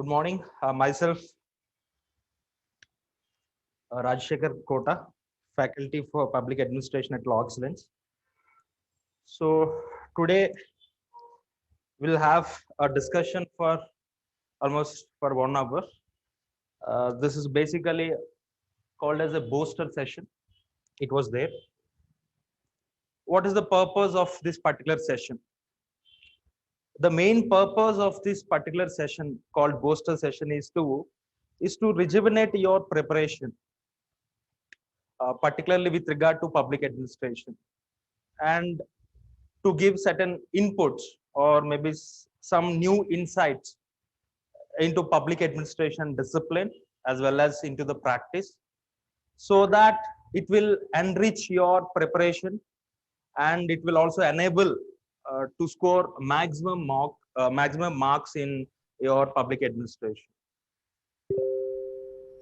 Good morning. Myself, Rajshekhar Kota, Faculty for Public Administration at Law Excellence. So today we'll have a discussion for almost for 1 hour. This is basically called as a booster session. It was there. What is the purpose of this particular session? The main purpose of this particular session called booster session is to rejuvenate your preparation, particularly with regard to public administration, and to give certain inputs or maybe some new insights into public administration discipline as well as into the practice, so that it will enrich your preparation and it will also enable to score maximum marks in your public administration.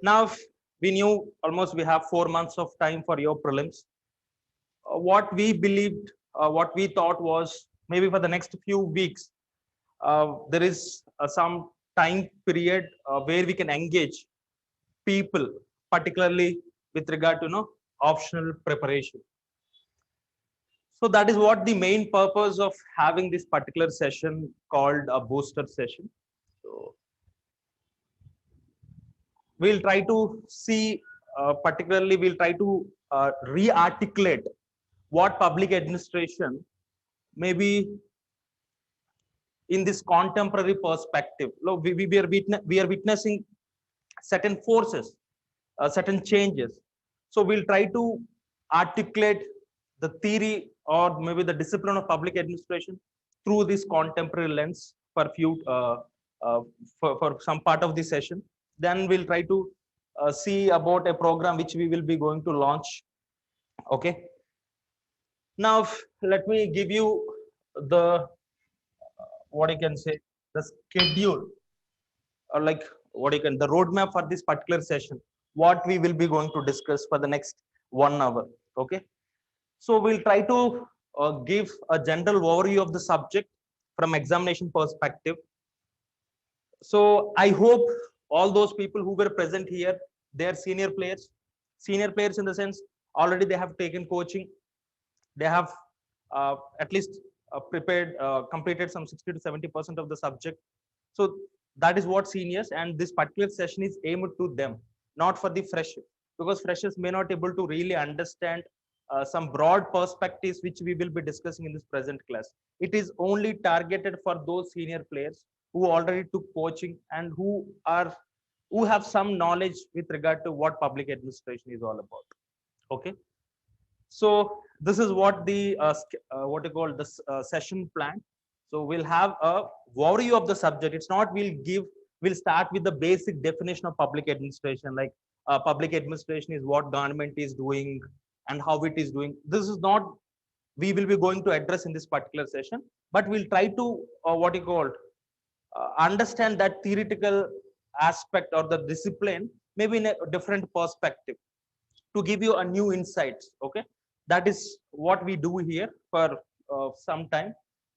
Now, we knew almost we have 4 months of time for your prelims. What we believed, what we thought was maybe for the next few weeks, there is some time period where we can engage people, particularly with regard to optional preparation. So that is what the main purpose of having this particular session called a booster session. So we'll try to see, particularly we'll try to re-articulate what public administration maybe in this contemporary perspective. Look, we are witnessing certain forces, certain changes. So we'll try to articulate the theory or maybe the discipline of public administration through this contemporary lens for for some part of the session. Then we'll try to see about a program which we will be going to launch. Okay. Now, let me give you the what you can say, the schedule, or like what you can, the roadmap for this particular session, what we will be going to discuss for the next 1 hour. Okay. So we'll try to give a general overview of the subject from examination perspective. So I hope all those people who were present here, they are senior players in the sense already they have taken coaching, they have at least completed some 60 to 70% of the subject. So that is what seniors, and this particular session is aimed to them, not for the freshers, because freshers may not able to really understand some broad perspectives which we will be discussing in this present class. It is only targeted for those senior players who already took coaching and who have some knowledge with regard to what public administration is all about. Okay. So this is what the what you call this session plan. So we'll have a overview of the subject. It's not we'll start with the basic definition of public administration, like public administration is what government is doing and how it is doing. This is not we will be going to address in this particular session, but we'll try to what you call understand that theoretical aspect or the discipline maybe in a different perspective to give you a new insights. Okay. That is what we do here for some time.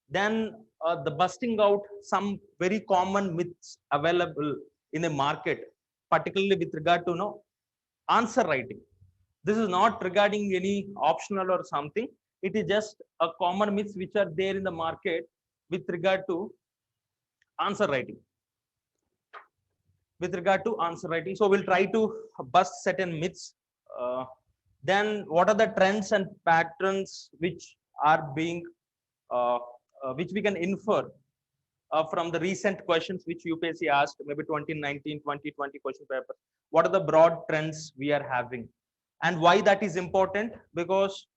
Then the busting out some very common myths available in the market, particularly with regard to answer writing. This is not regarding any optional or something. It is just a common myths which are there in the market with regard to answer writing. So we'll try to bust certain myths. Then what are the trends and patterns which are being which we can infer from the recent questions which UPSC asked, maybe 2019 2020 question paper. What are the broad trends we are having, and why that is important? Because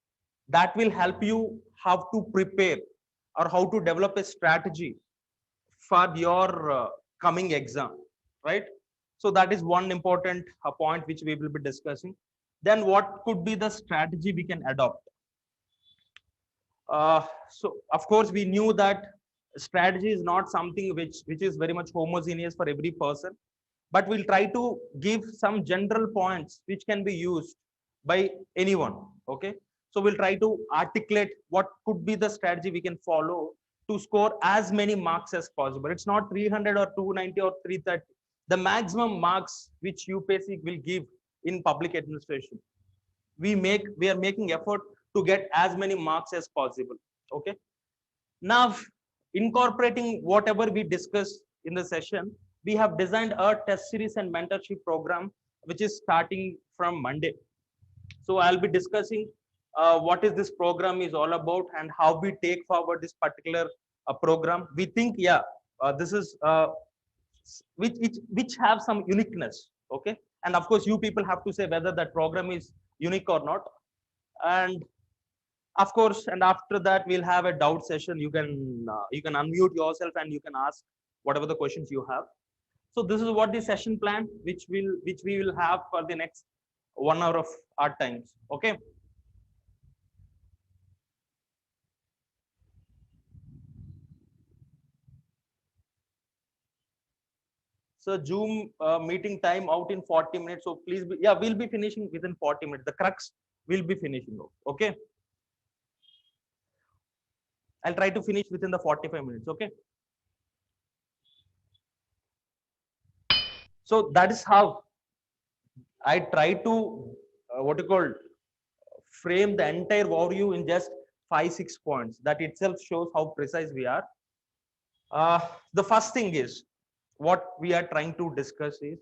that will help you how to prepare or how to develop a strategy for your coming exam, right? So that is one important point which we will be discussing. Then what could be the strategy we can adopt? So of course we knew that strategy is not something which is very much homogeneous for every person, but we'll try to give some general points which can be used by anyone. Okay. So we'll try to articulate what could be the strategy we can follow to score as many marks as possible. It's not 300 or 290 or 330. the maximum marks which UPSC will give in public administration. We are making effort to get as many marks as possible. Okay. Now, incorporating whatever we discussed in the session, we have designed a test series and mentorship program, which is starting from Monday. So I'll be discussing what is this program is all about and how we take forward this particular program. We think, yeah, this is which have some uniqueness. Okay. And of course, you people have to say whether that program is unique or not. And of course, and after that, we'll have a doubt session. You can unmute yourself and you can ask whatever the questions you have. So this is what the session plan, which we will have for the next 1 hour of our times. Okay. So Zoom meeting time out in 40 minutes. So please be, yeah, we'll be finishing within 40 minutes. The crux will be finishing. Okay. I'll try to finish within the 45 minutes. Okay. So that is how I try to what you call frame the entire overview in just 5-6 points. That itself shows how precise we are. The first thing is what we are trying to discuss is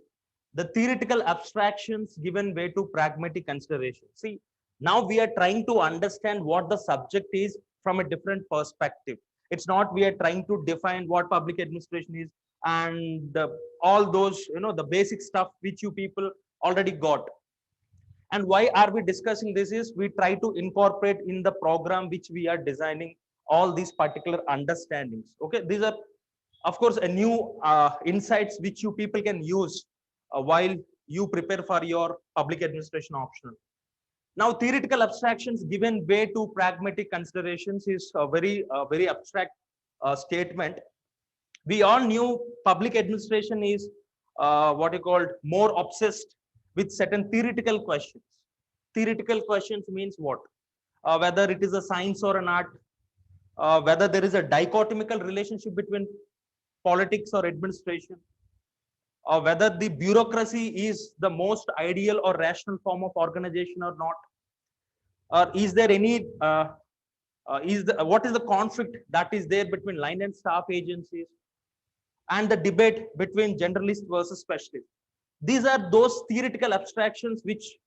the theoretical abstractions given way to pragmatic consideration. See, now we are trying to understand what the subject is from a different perspective. It's not we are trying to define what public administration is and all those, the basic stuff which you people already got. And why are we discussing this is we try to incorporate in the program which we are designing all these particular understandings. Okay, these are of course a new insights which you people can use while you prepare for your public administration optional. Now, theoretical abstractions given way to pragmatic considerations is a very abstract statement. We all knew public administration is what you called more obsessed with certain theoretical questions. Theoretical questions means what? Whether it is a science or an art, whether there is a dichotomical relationship between politics or administration, or whether the bureaucracy is the most ideal or rational form of organization or not, or is there any what is the conflict that is there between line and staff agencies, and the debate between generalist versus specialist. These are those theoretical abstractions which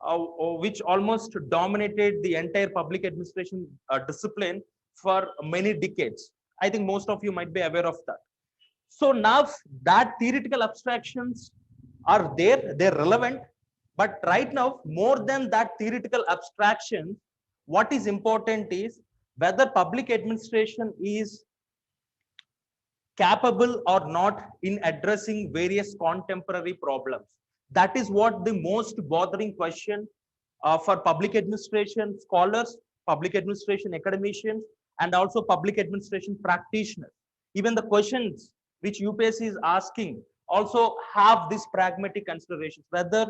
almost dominated the entire public administration discipline for many decades. I think most of you might be aware of that. So now that theoretical abstractions are there, they're relevant. But right now, more than that theoretical abstraction, what is important is whether public administration is capable or not in addressing various contemporary problems. That is what the most bothering question for public administration scholars, public administration academicians, and also public administration practitioners. Even the questions which UPSC is asking also have this pragmatic considerations, whether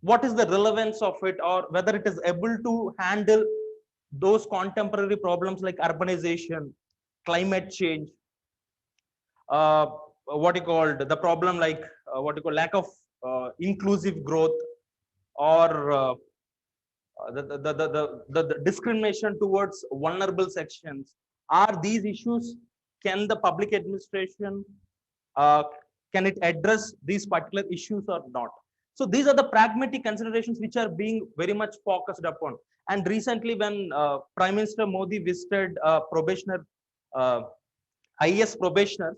what is the relevance of it or whether it is able to handle those contemporary problems like urbanization, climate change, what you called the problem like what you call lack of inclusive growth, or the discrimination towards vulnerable sections. Are these issues, can the public administration can it address these particular issues or not? So these are the pragmatic considerations which are being very much focused upon. And recently when Prime Minister Modi visited probationer IAS probationers,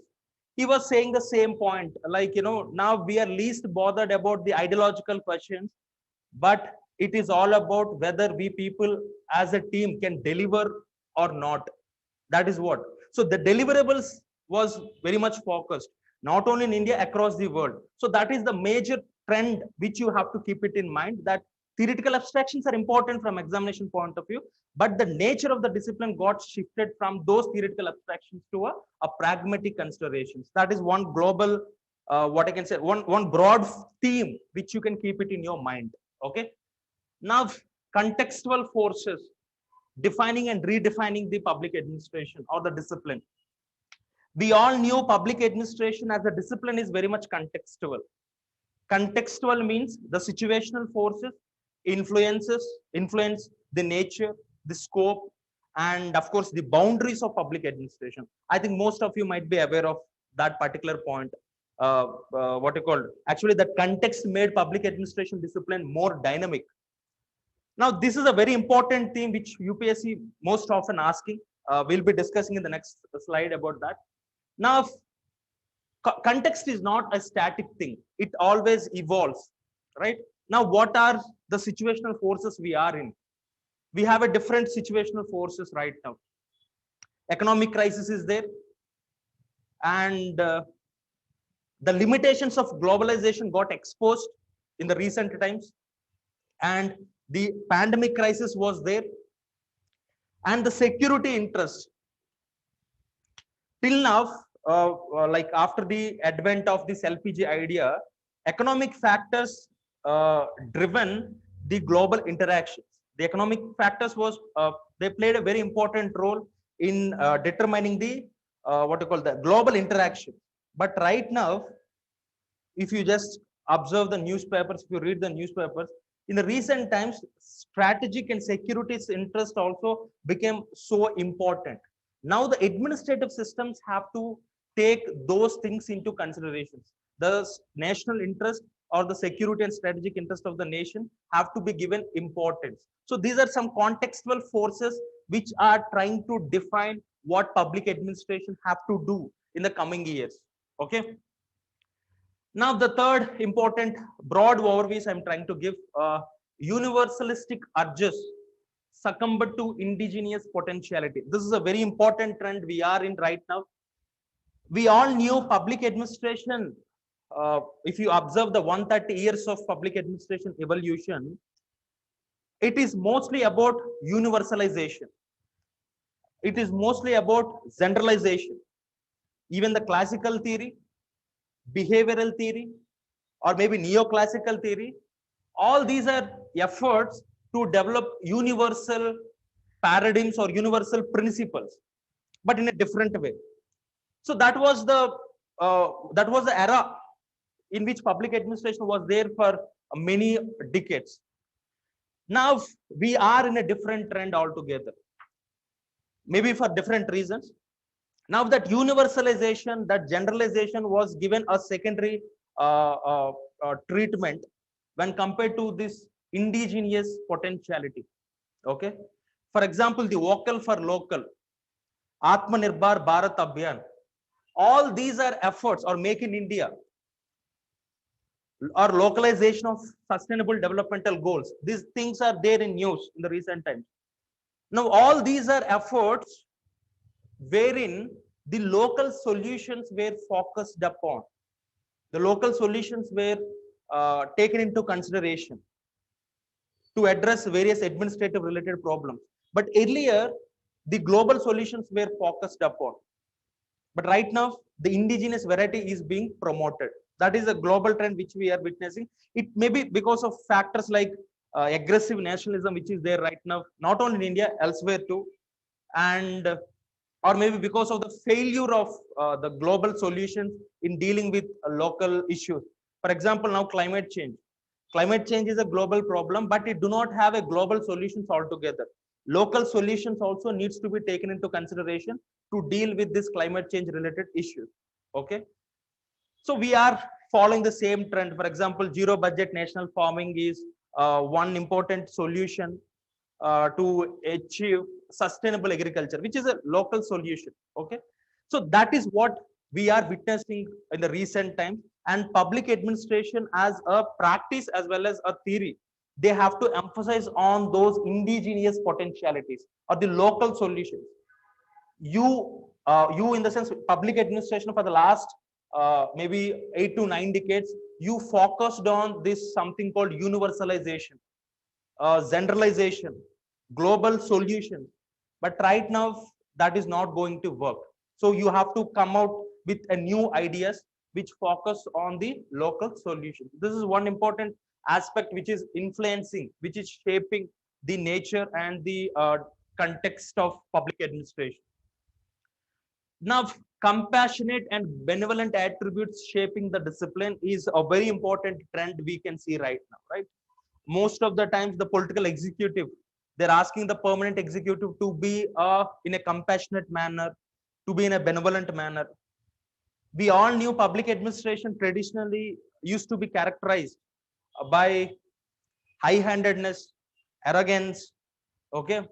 he was saying the same point, like, now we are least bothered about the ideological questions, but it is all about whether we people as a team can deliver or not. That is what. So the deliverables was very much focused, not only in India, across the world. So that is the major trend which you have to keep it in mind, that theoretical abstractions are important from examination point of view, but the nature of the discipline got shifted from those theoretical abstractions to a pragmatic considerations. That is one global, what I can say, one broad theme which you can keep it in your mind. Okay. Now, contextual forces defining and redefining the public administration or the discipline. We all knew public administration as a discipline is very much contextual. Contextual means the situational forces influence the nature, the scope, and of course the boundaries of public administration. I think most of you might be aware of that particular point. What you call actually that context made public administration discipline more dynamic. Now, this is a very important theme which UPSC most often asking. We'll be discussing in the next slide about that. Now, context is not a static thing. It always evolves, right? Now, what are the situational forces we are in? We have a different situational forces right now. Economic crisis is there, and the limitations of globalization got exposed in the recent times, and the pandemic crisis was there, and the security interest till now, like after the advent of this LPG idea, economic factors driven the global interactions. The economic factors was they played a very important role in determining the what you call the global interaction. But right now, if you just observe the newspapers, if you read the newspapers, in the recent times, strategic and security interest also became so important. Now the administrative systems have to take those things into considerations. The national interest or the security and strategic interest of the nation have to be given importance. So these are some contextual forces which are trying to define what public administration have to do in the coming years. Okay. Now, the third important broad overviews I'm trying to give, universalistic urges succumb to indigenous potentiality. This is a very important trend we are in right now. We all knew public administration. If you observe the 130 years of public administration evolution, it is mostly about universalization. It is mostly about generalization. Even the classical theory, behavioral theory, or maybe neoclassical theory, all these are efforts to develop universal paradigms or universal principles, but in a different way. So that was the era in which public administration was there for many decades. Now we are in a different trend altogether, maybe for different reasons. Now that universalization, that generalization was given a secondary treatment when compared to this indigenous potentiality. Okay. For example, the vocal for local, Atmanirbhar Bharat Abhiyan, all these are efforts, or Make in India, or localization of sustainable developmental goals. These things are there in news in the recent times. Now, all these are efforts wherein the local solutions were focused upon. The local solutions were taken into consideration to address various administrative related problems. But earlier, the global solutions were focused upon. But right now, the indigenous variety is being promoted. That is a global trend which we are witnessing. It may be because of factors like aggressive nationalism, which is there right now, not only in India, elsewhere too. And or maybe because of the failure of the global solutions in dealing with local issues. For example, now climate change. Climate change is a global problem, but it do not have a global solutions altogether. Local solutions also needs to be taken into consideration to deal with this climate change related issues. Okay. So we are following the same trend. For example, zero budget national farming is one important solution to achieve sustainable agriculture, which is a local solution. Okay. So that is what we are witnessing in the recent times, and public administration as a practice as well as a theory, they have to emphasize on those indigenous potentialities or the local solutions. You in the sense public administration for the last maybe 8 to 9 decades, you focused on this something called universalization, generalization, global solutions. But right now, that is not going to work. So you have to come out with a new ideas which focus on the local solution. This is one important aspect which is influencing, which is shaping the nature and the context of public administration. Now, compassionate and benevolent attributes shaping the discipline is a very important trend we can see right now, right? Most of the times, the political executive, they're asking the permanent executive to be in a compassionate manner, to be in a benevolent manner. We all knew public administration traditionally used to be characterized by high-handedness, arrogance, okay,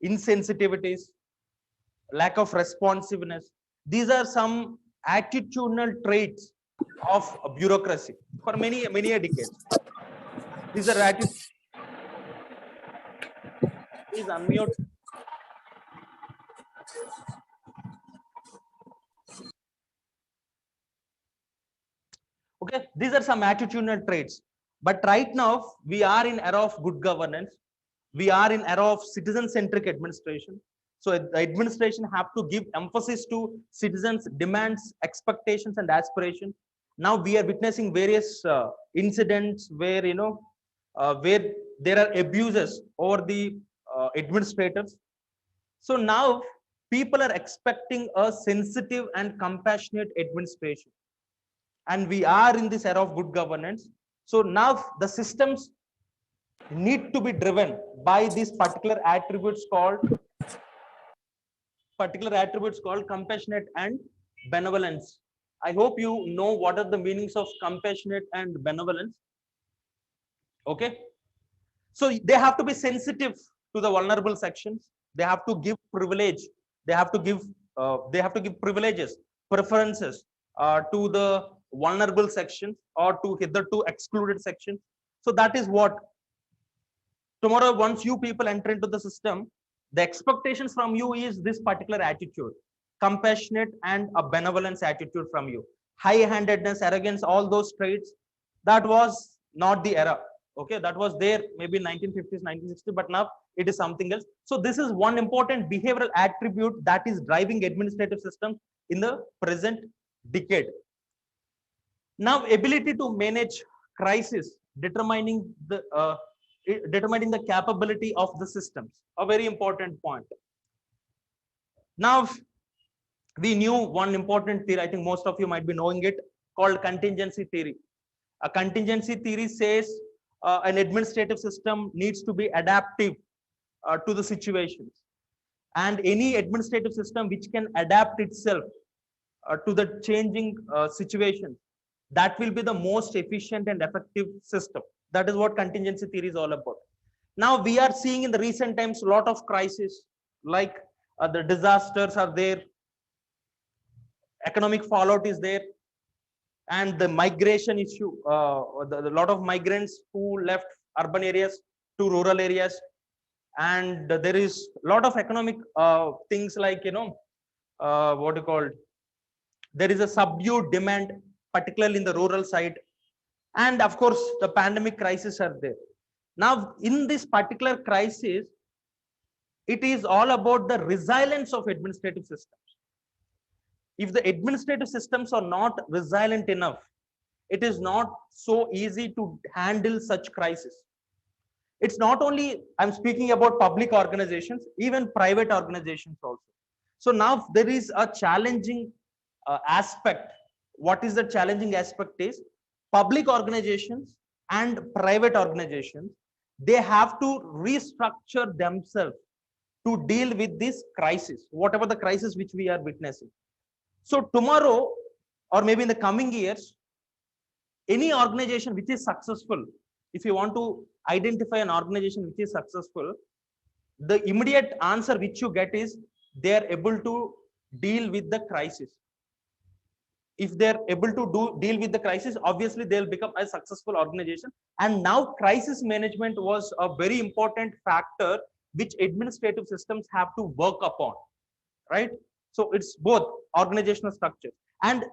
insensitivities, lack of responsiveness. These are some attitudinal traits of bureaucracy for many a decades. These are attitudes. Please unmute. Okay, these are some attitudinal traits. But right now, we are in era of good governance. We are in era of citizen-centric administration. So the administration have to give emphasis to citizens' demands, expectations, and aspirations. Now we are witnessing various incidents where where there are abuses over the administrators. So now people are expecting a sensitive and compassionate administration, and we are in this era of good governance. So now the systems need to be driven by these particular attributes called compassionate and benevolence. I hope you know what are the meanings of compassionate and benevolence. Okay, so they have to be sensitive to the vulnerable sections. They have to give privilege. They have to give privileges, preferences to the vulnerable sections or to hitherto excluded sections. So that is what tomorrow, once you people enter into the system, the expectations from you is this particular attitude, compassionate and a benevolence attitude from you. High-handedness, arrogance, all those traits, that was not the era. Okay, that was there maybe 1950s, 1960s, but now it is something else. So this is one important behavioral attribute that is driving administrative systems in the present decade. Now, ability to manage crisis, determining the capability of the systems, a very important point. Now, we knew one important theory, I think most of you might be knowing it, called contingency theory. A contingency theory says an administrative system needs to be adaptive to the situations. And any administrative system which can adapt itself to the changing situation, that will be the most efficient and effective system. That is what contingency theory is all about. Now we are seeing in the recent times a lot of crises, like the disasters are there, economic fallout is there, and the migration issue, the lot of migrants who left urban areas to rural areas, and there is a lot of economic things like what you called, there is a subdued demand, particularly in the rural side, and of course the pandemic crisis are there. Now in this particular crisis, it is all about the resilience of administrative systems. If the administrative systems are not resilient enough, it is not so easy to handle such crisis. It's not only, I'm speaking about public organizations, even private organizations also. So now there is a challenging aspect. What is the challenging aspect is public organizations and private organizations, they have to restructure themselves to deal with this crisis, whatever the crisis which we are witnessing. So tomorrow, or maybe in the coming years, any organization which is successful, if you want to identify an organization which is successful, the immediate answer which you get is they are able to deal with the crisis. If they're able to deal with the crisis, obviously they'll become a successful organization. And now crisis management was a very important factor which administrative systems have to work upon, right? So it's both organizational structure and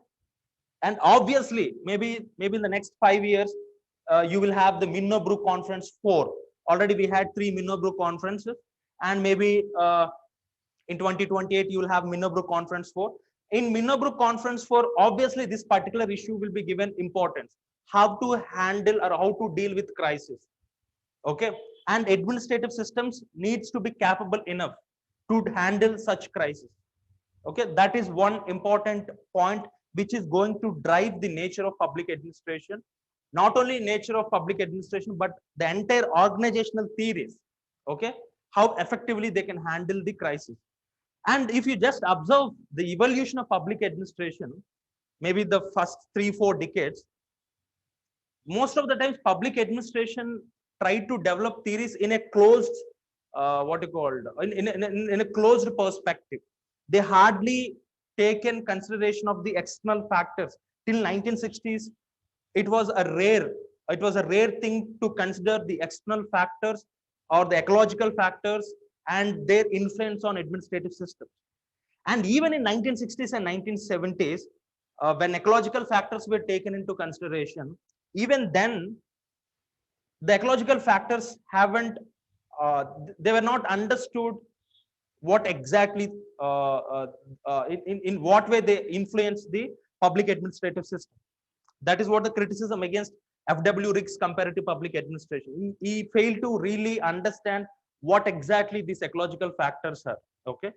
obviously maybe in the next 5 years you will have the Minnobrew Conference 4. Already we had 3 Minnobrew conferences, and maybe in 2028 you will have Minnobrew Conference 4. In Minnobrew Conference 4, obviously this particular issue will be given importance, how to handle or how to deal with crisis. Okay, and administrative systems needs to be capable enough to handle such crisis. Okay, that is one important point which is going to drive the nature of public administration. Not only nature of public administration, but the entire organizational theories. Okay, how effectively they can handle the crisis. And if you just observe the evolution of public administration, maybe the first 3-4 decades, most of the times public administration try to develop theories in a closed what you called in a closed perspective. They hardly take in consideration of the external factors. Till 1960s, it was a rare thing to consider the external factors or the ecological factors and their influence on administrative systems. And even in 1960s and 1970s, when ecological factors were taken into consideration, even then the ecological factors haven't they were not understood what exactly in what way they influence the public administrative system. That is what the criticism against FW Riggs comparative public administration. He failed to really understand what exactly these ecological factors are. Okay,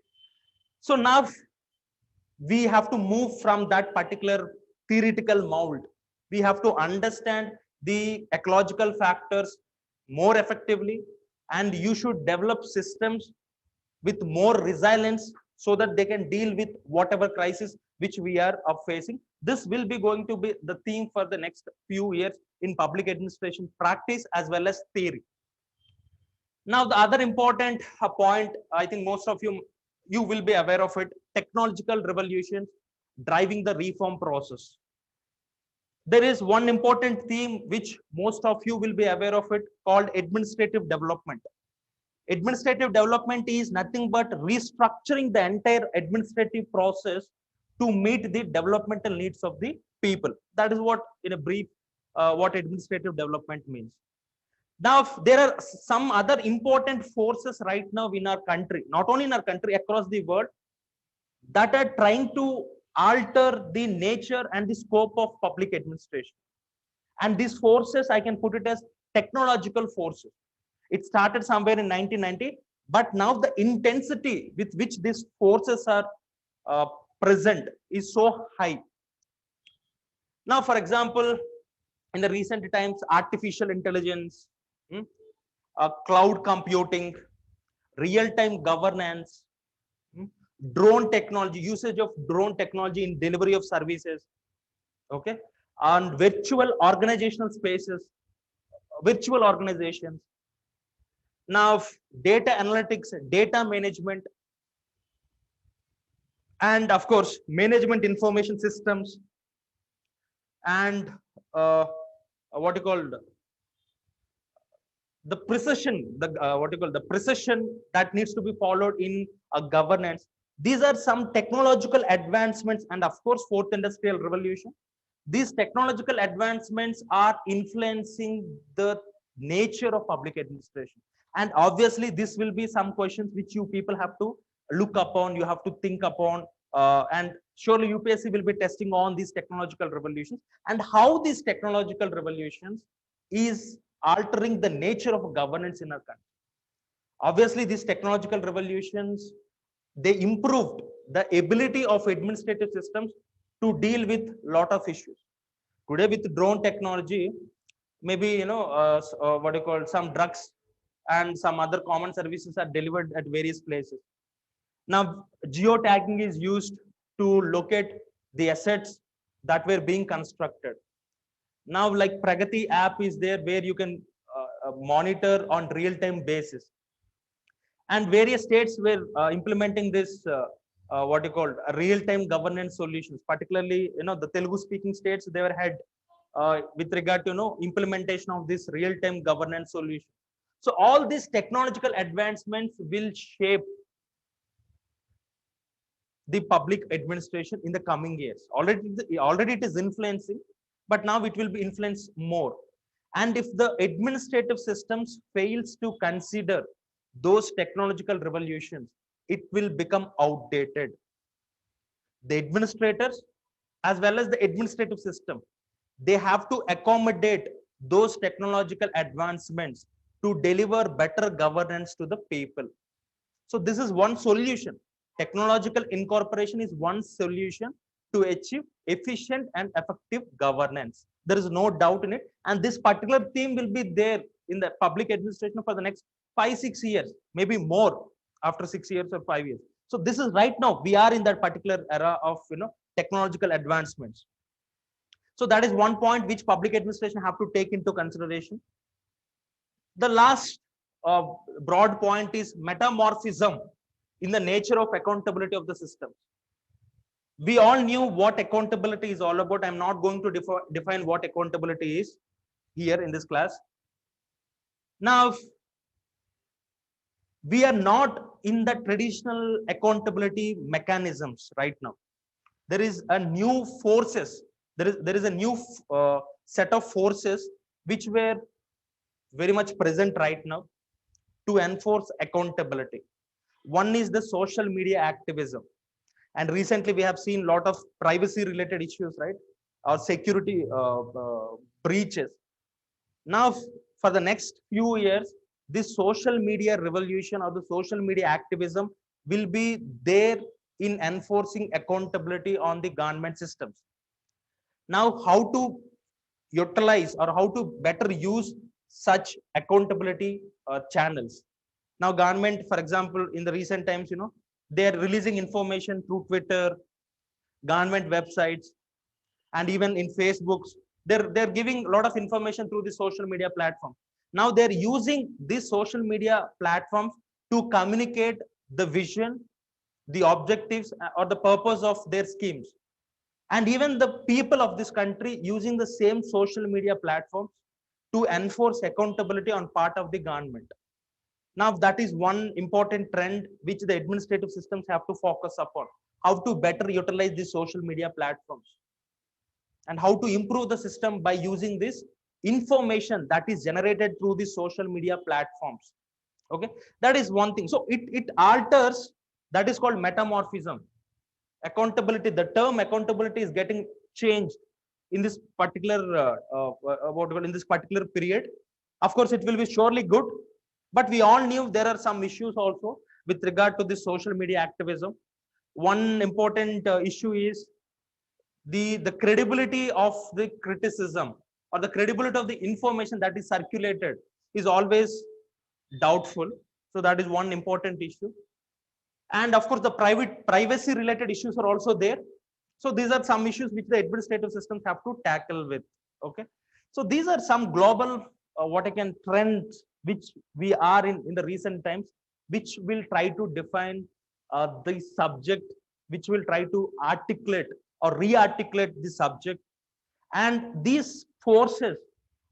so now we have to move from that particular theoretical mold. We have to understand the ecological factors more effectively, and you should develop systems with more resilience so that they can deal with whatever crisis which we are facing. This will be going to be the theme for the next few years in public administration practice as well as theory. Now, the other important point, I think most of you will be aware of it: technological revolutions driving the reform process. There is one important theme which most of you will be aware of it, called administrative development. Administrative development is nothing but restructuring the entire administrative process to meet the developmental needs of the people. That is what, in a brief, what administrative development means. Now, there are some other important forces right now in our country, not only in our country, across the world, that are trying to alter the nature and the scope of public administration. And these forces, I can put it as technological forces. It started somewhere in 1990, but now the intensity with which these forces are present is so high. Now, for example, in the recent times, artificial intelligence, cloud computing, real-time governance, drone technology, usage of drone technology in delivery of services, okay, and virtual organizational spaces, virtual organizations. Now, data analytics, data management, and of course, management information systems, and what you call the precision, the what you call the precision that needs to be followed in a governance. These are some technological advancements, and of course, fourth industrial revolution. These technological advancements are influencing the nature of public administration. And obviously, this will be some questions which you people have to look upon, you have to think upon, and surely UPSC will be testing on these technological revolutions and how these technological revolutions is altering the nature of governance in our country. Obviously, these technological revolutions, they improved the ability of administrative systems to deal with lot of issues. Today, with drone technology, maybe what you call some drugs and some other common services are delivered at various places. Now, geotagging is used to locate the assets that were being constructed. Now, like Pragati app is there where you can monitor on real-time basis. And various states were implementing this what you call real-time governance solutions. Particularly, the Telugu-speaking states, they were had with regard to implementation of this real-time governance solution. So all these technological advancements will shape the public administration in the coming years. Already it is influencing, but now it will be influenced more. And if the administrative systems fails to consider those technological revolutions, it will become outdated. The administrators as well as the administrative system, they have to accommodate those technological advancements to deliver better governance to the people. So this is one solution. Technological incorporation is one solution to achieve efficient and effective governance. There is no doubt in it. And this particular theme will be there in the public administration for the next 5-6 years, maybe more after 6 years or 5 years. So this is right now, we are in that particular era of technological advancements. So that is one point which public administration have to take into consideration. The last broad point is metamorphism in the nature of accountability of the system. We all knew what accountability is all about. I'm not going to define what accountability is here in this class. Now, we are not in the traditional accountability mechanisms right now. There is a new forces. There is a new set of forces which were very much present right now to enforce accountability. One is the social media activism. And recently we have seen a lot of privacy related issues, right? Or security breaches. Now, for the next few years, this social media revolution or the social media activism will be there in enforcing accountability on the government systems. Now, how to utilize or how to better use such accountability channels. Now, government, for example, in the recent times, they are releasing information through Twitter, government websites, and even in Facebooks. They're giving a lot of information through the social media platform. Now they're using these social media platforms to communicate the vision, the objectives, or the purpose of their schemes. And even the people of this country using the same social media platforms to enforce accountability on part of the government. Now, that is one important trend which the administrative systems have to focus upon. How to better utilize the social media platforms and how to improve the system by using this information that is generated through the social media platforms. Okay, that is one thing. So it alters, that is called metamorphism. Accountability, the term accountability is getting changed in this particular in this particular period. Of course, it will be surely good, but we all knew there are some issues also with regard to this social media activism. One important issue is the credibility of the criticism or the credibility of the information that is circulated is always doubtful. So that is one important issue. And of course, the privacy related issues are also there. So these are some issues which the administrative systems have to tackle with. Okay. So these are some global trends which we are in the recent times, which will try to define the subject, which will try to articulate or re-articulate the subject. And these forces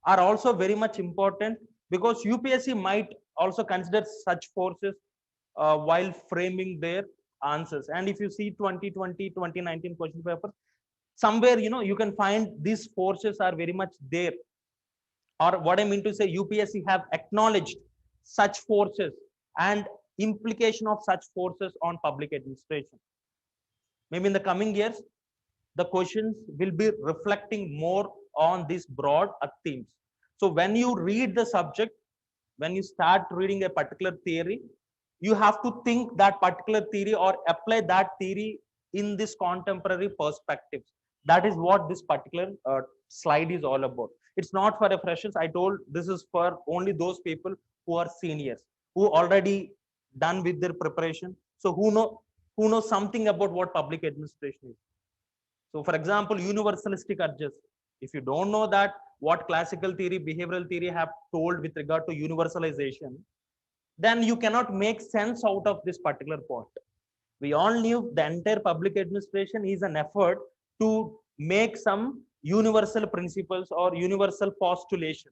are also very much important because UPSC might also consider such forces while framing their answers. And if you see 2020, 2019 question paper, somewhere, you can find these forces are very much there. Or what I mean to say, UPSC have acknowledged such forces and implication of such forces on public administration. Maybe in the coming years, the questions will be reflecting more on these broad themes. So when you read the subject, when you start reading a particular theory, you have to think that particular theory or apply that theory in this contemporary perspectives. That is what this particular slide is all about. It's not for the freshers. I told this is for only those people who are seniors, who already done with their preparation. So who know something about what public administration is. So for example, universalistic urges. If you don't know that, what classical theory, behavioral theory have told with regard to universalization, then you cannot make sense out of this particular point. We all knew the entire public administration is an effort to make some universal principles or universal postulation.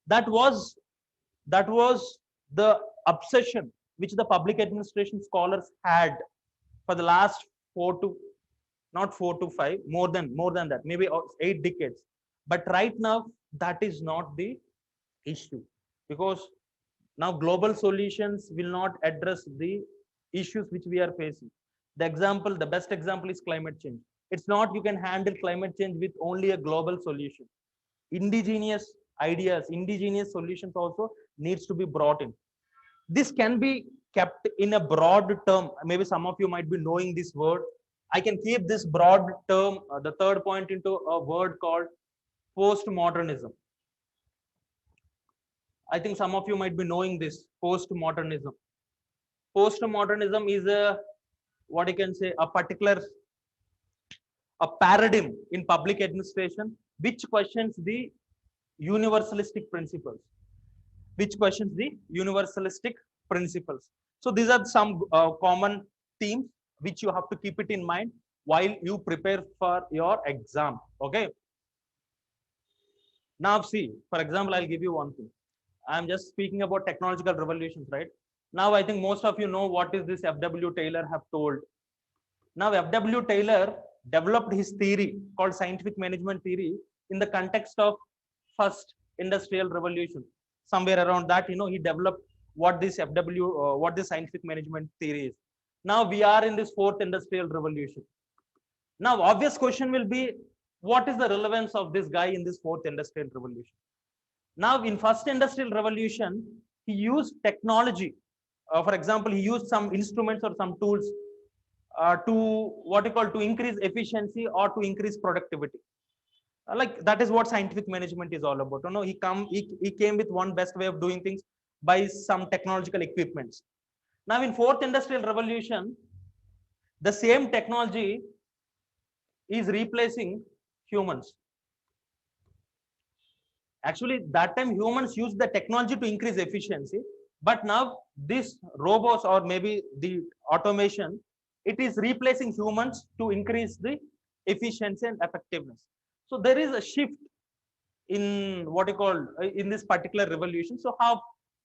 That was the obsession which the public administration scholars had for the last not 4 to 5, more than that, maybe 8 decades. But right now, that is not the issue, because now global solutions will not address the issues which we are facing. The best example is climate change. It's not you can handle climate change with only a global solution. Indigenous ideas, indigenous solutions also needs to be brought in. This can be kept in a broad term. Maybe some of you might be knowing this word. I can keep this broad term, the third point, into a word called postmodernism. I think some of you might be knowing this postmodernism. Postmodernism is a, what you can say, a particular, a paradigm in public administration which questions the universalistic principles. Which questions the universalistic principles. So these are some common themes which you have to keep it in mind while you prepare for your exam. Okay. Now see, for example, I'll give you one thing. I'm just speaking about technological revolutions, right? Now I think most of you know what is this F.W. Taylor have told. Now F.W. Taylor developed his theory called scientific management theory in the context of first industrial revolution. Somewhere around that, he developed what this what this scientific management theory is. Now we are in this fourth industrial revolution. Now obvious question will be, what is the relevance of this guy in this fourth industrial revolution? Now in first industrial revolution, he used technology. For example, he used some instruments or some tools to what you call to increase efficiency or to increase productivity. Like that is what scientific management is all about. He came with one best way of doing things by some technological equipments. Now in fourth industrial revolution, the same technology is replacing humans. Actually, that time humans used the technology to increase efficiency, but now this robots or maybe the automation, it is replacing humans to increase the efficiency and effectiveness. So there is a shift in what you call in this particular revolution. So how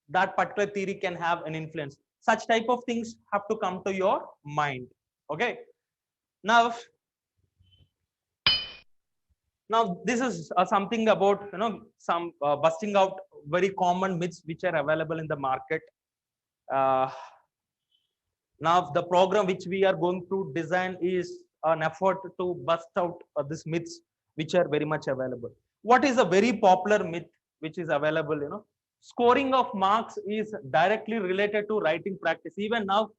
that particular theory can have an influence? Such type of things have to come to your mind. Okay. Now this is something about some busting out very common myths which are available in the market. Now the program which we are going to design is an effort to bust out these myths which are very much available. What is a very popular myth which is available? Scoring of marks is directly related to writing practice. Even now,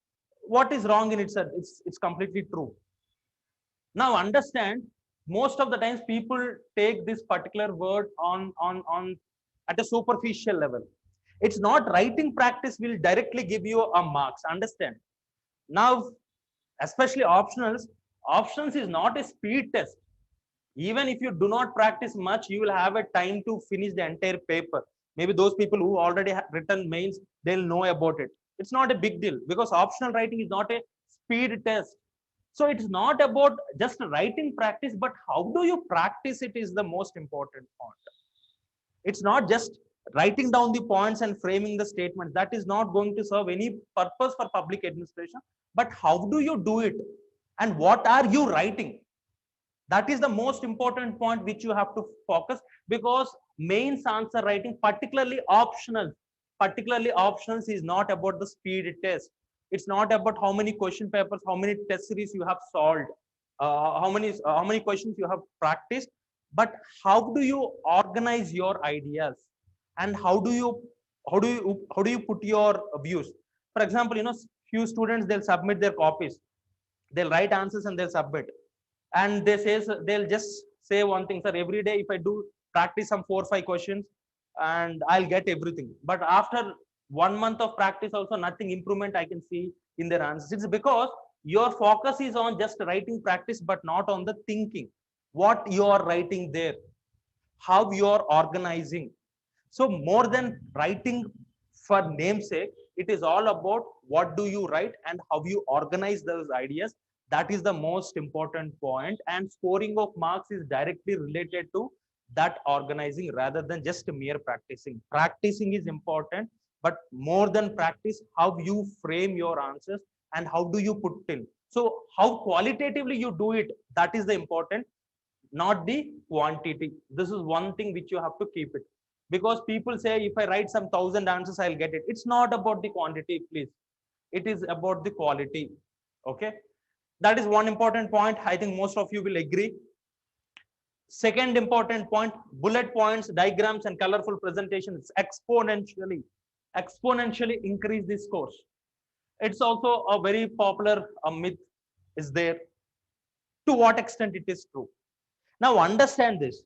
what is wrong in itself? It's completely true. Now understand, most of the times people take this particular word on at a superficial level. It's not writing practice will directly give you a marks. Understand? Now, especially optionals is not a speed test. Even if you do not practice much, you will have a time to finish the entire paper. Maybe those people who already have written mains, they'll know about it. It's not a big deal because optional writing is not a speed test. So it's not about just writing practice, but how do you practice it is the most important point. It's not just writing down the points and framing the statements. That is not going to serve any purpose for public administration. But how do you do it? And what are you writing? That is the most important point which you have to focus, because mains answer writing, particularly optionals is not about the speed test. It's not about how many question papers, how many test series you have solved, how many questions you have practiced, but how do you organize your ideas and how do you put your views? For example, few students, they'll submit their copies, they'll write answers and they'll submit, and they'll just say one thing, sir, every day if I do practice some 4 or 5 questions and I'll get everything. But after 1 month of practice also, nothing improvement I can see in their answers. It's because your focus is on just writing practice, but not on the thinking, what you are writing there, how you are organizing. So more than writing for namesake, it is all about what do you write and how you organize those ideas. That is the most important point, and scoring of marks is directly related to that organizing rather than just mere practicing. Practicing is important, but more than practice, how you frame your answers and how do you put in. So how qualitatively you do it, that is the important, not the quantity. This is one thing which you have to keep it, because people say if I write some 1,000 answers, I'll get it. It's not about the quantity, please. It is about the quality. Okay. That is one important point. I think most of you will agree. Second important point, bullet points, diagrams, and colorful presentations exponentially increase the scores. It's also a very popular myth is there. To what extent it is true? Now understand this.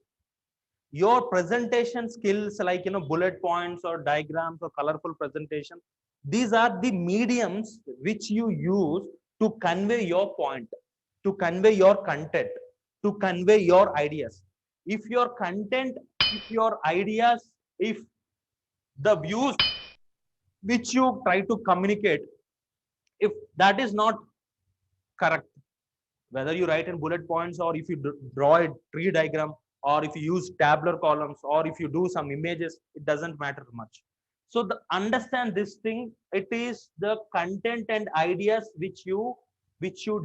Your presentation skills like bullet points or diagrams or colorful presentation, these are the mediums which you use to convey your point, to convey your content, to convey your ideas. If your content, if your ideas, if the views which you try to communicate, if that is not correct, whether you write in bullet points or if you draw a tree diagram or if you use tabular columns or if you do some images, it doesn't matter much. So understand this thing, it is the content and ideas which you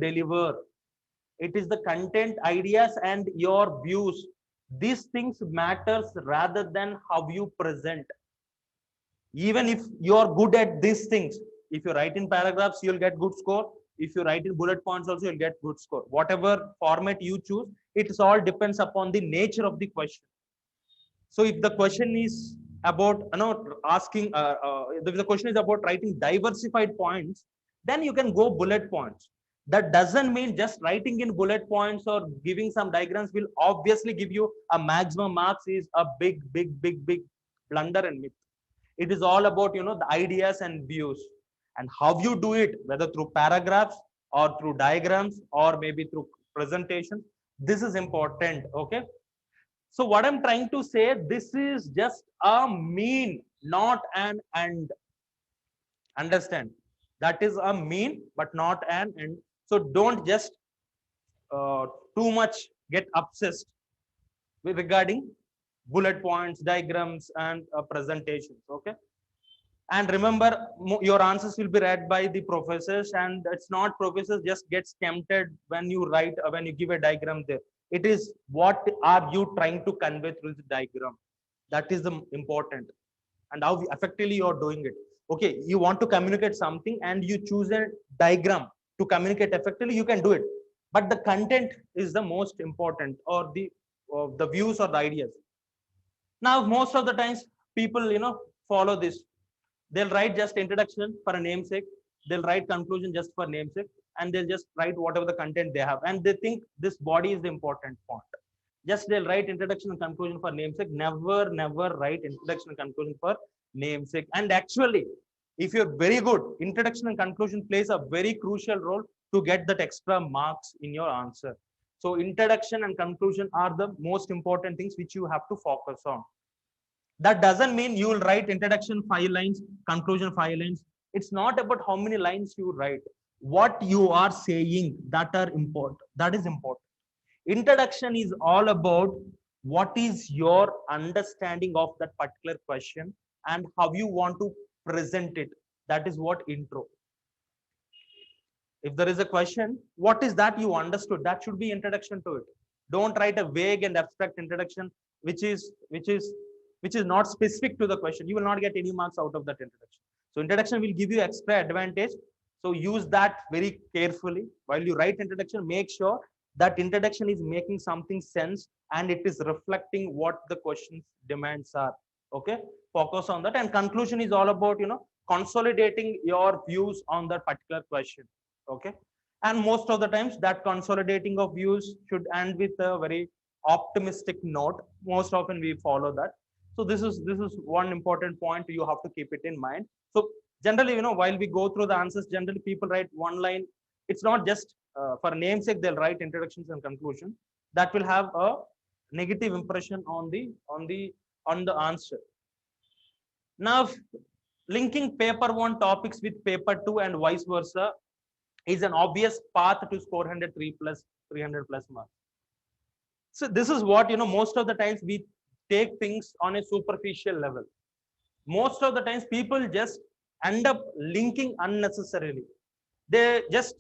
deliver. It is the content, ideas and your views. These things matters rather than how you present. Even if you are good at these things, if you write in paragraphs, you'll get good score. If you write in bullet points also, you'll get good score. Whatever format you choose, it all depends upon the nature of the question. So if the question is about asking if the question is about writing diversified points, then you can go bullet points. That doesn't mean just writing in bullet points or giving some diagrams will obviously give you a maximum marks. Is a big blunder and myth. It is all about the ideas and views and how you do it, whether through paragraphs or through diagrams or maybe through presentation. This is important. Okay, so what I'm trying to say, this is just a mean, not an end. Understand, that is a mean but not an end. So don't just uh, too much get obsessed with regarding bullet points, diagrams and presentations. Okay, and remember, your answers will be read by the professors, and it's not professors just gets tempted when you write when you give a diagram there. It is what are you trying to convey through the diagram. That is the important, and how effectively you are doing it. Okay, you want to communicate something and you choose a diagram to communicate effectively, you can do it, but the content is the most important, or the views or the ideas. Now most of the times people follow this. They'll write just introduction for a namesake, they'll write conclusion just for namesake, and they'll just write whatever the content they have, and they think this body is the important point. Just they'll write introduction and conclusion for namesake, never write introduction and conclusion for namesake. And actually, if you're very good, introduction and conclusion plays a very crucial role to get that extra marks in your answer. So introduction and conclusion are the most important things which you have to focus on. That doesn't mean you will write introduction 5 lines, conclusion 5 lines. It's not about how many lines you write. What you are saying, that are important. That is important. Introduction is all about what is your understanding of that particular question and how you want to present it. That is what intro. If there is a question, what is that you understood? That should be introduction to it. Don't write a vague and abstract introduction, which is not specific to the question. You will not get any marks out of that introduction. So introduction will give you extra advantage. So use that very carefully. While you write introduction, make sure that introduction is making something sense and it is reflecting what the question's demands are. Okay, focus on that. And conclusion is all about consolidating your views on that particular question. Okay, and most of the times that consolidating of views should end with a very optimistic note. Most often we follow that. So this is one important point you have to keep it in mind. So generally, while we go through the answers, generally people write one line. It's not just for namesake they'll write introductions and conclusion. That will have a negative impression on the answer. Now, linking paper 1 topics with paper 2 and vice versa is an obvious path to score 103 plus 300 plus marks. So this is what most of the times we take things on a superficial level. Most of the times people just end up linking unnecessarily. They just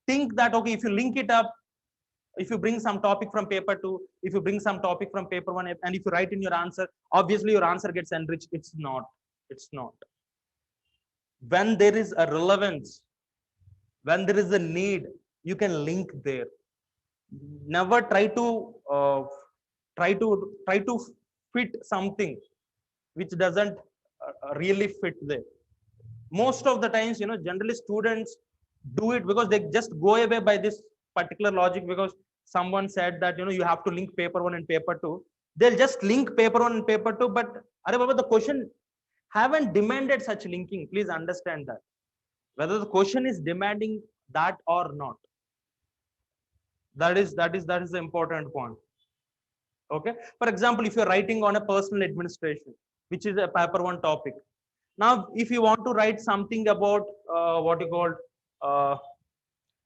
think that, okay, if you link it up, if you bring some topic from paper 2, if you bring some topic from paper 1, and if you write in your answer, obviously your answer gets enriched. It's not. When there is a relevance, when there is a need, you can link there. Never try to fit something which doesn't really fit there. Most of the times, generally students do it because they just go away by this particular logic, because someone said that, you have to link paper one and paper two. They'll just link paper one and paper two, but Are Baba, the question haven't demanded such linking. Please understand that. Whether the question is demanding that or not. That is the important point. Okay. For example, if you're writing on a personal administration, which is a paper one topic. Now, if you want to write something about what you call uh,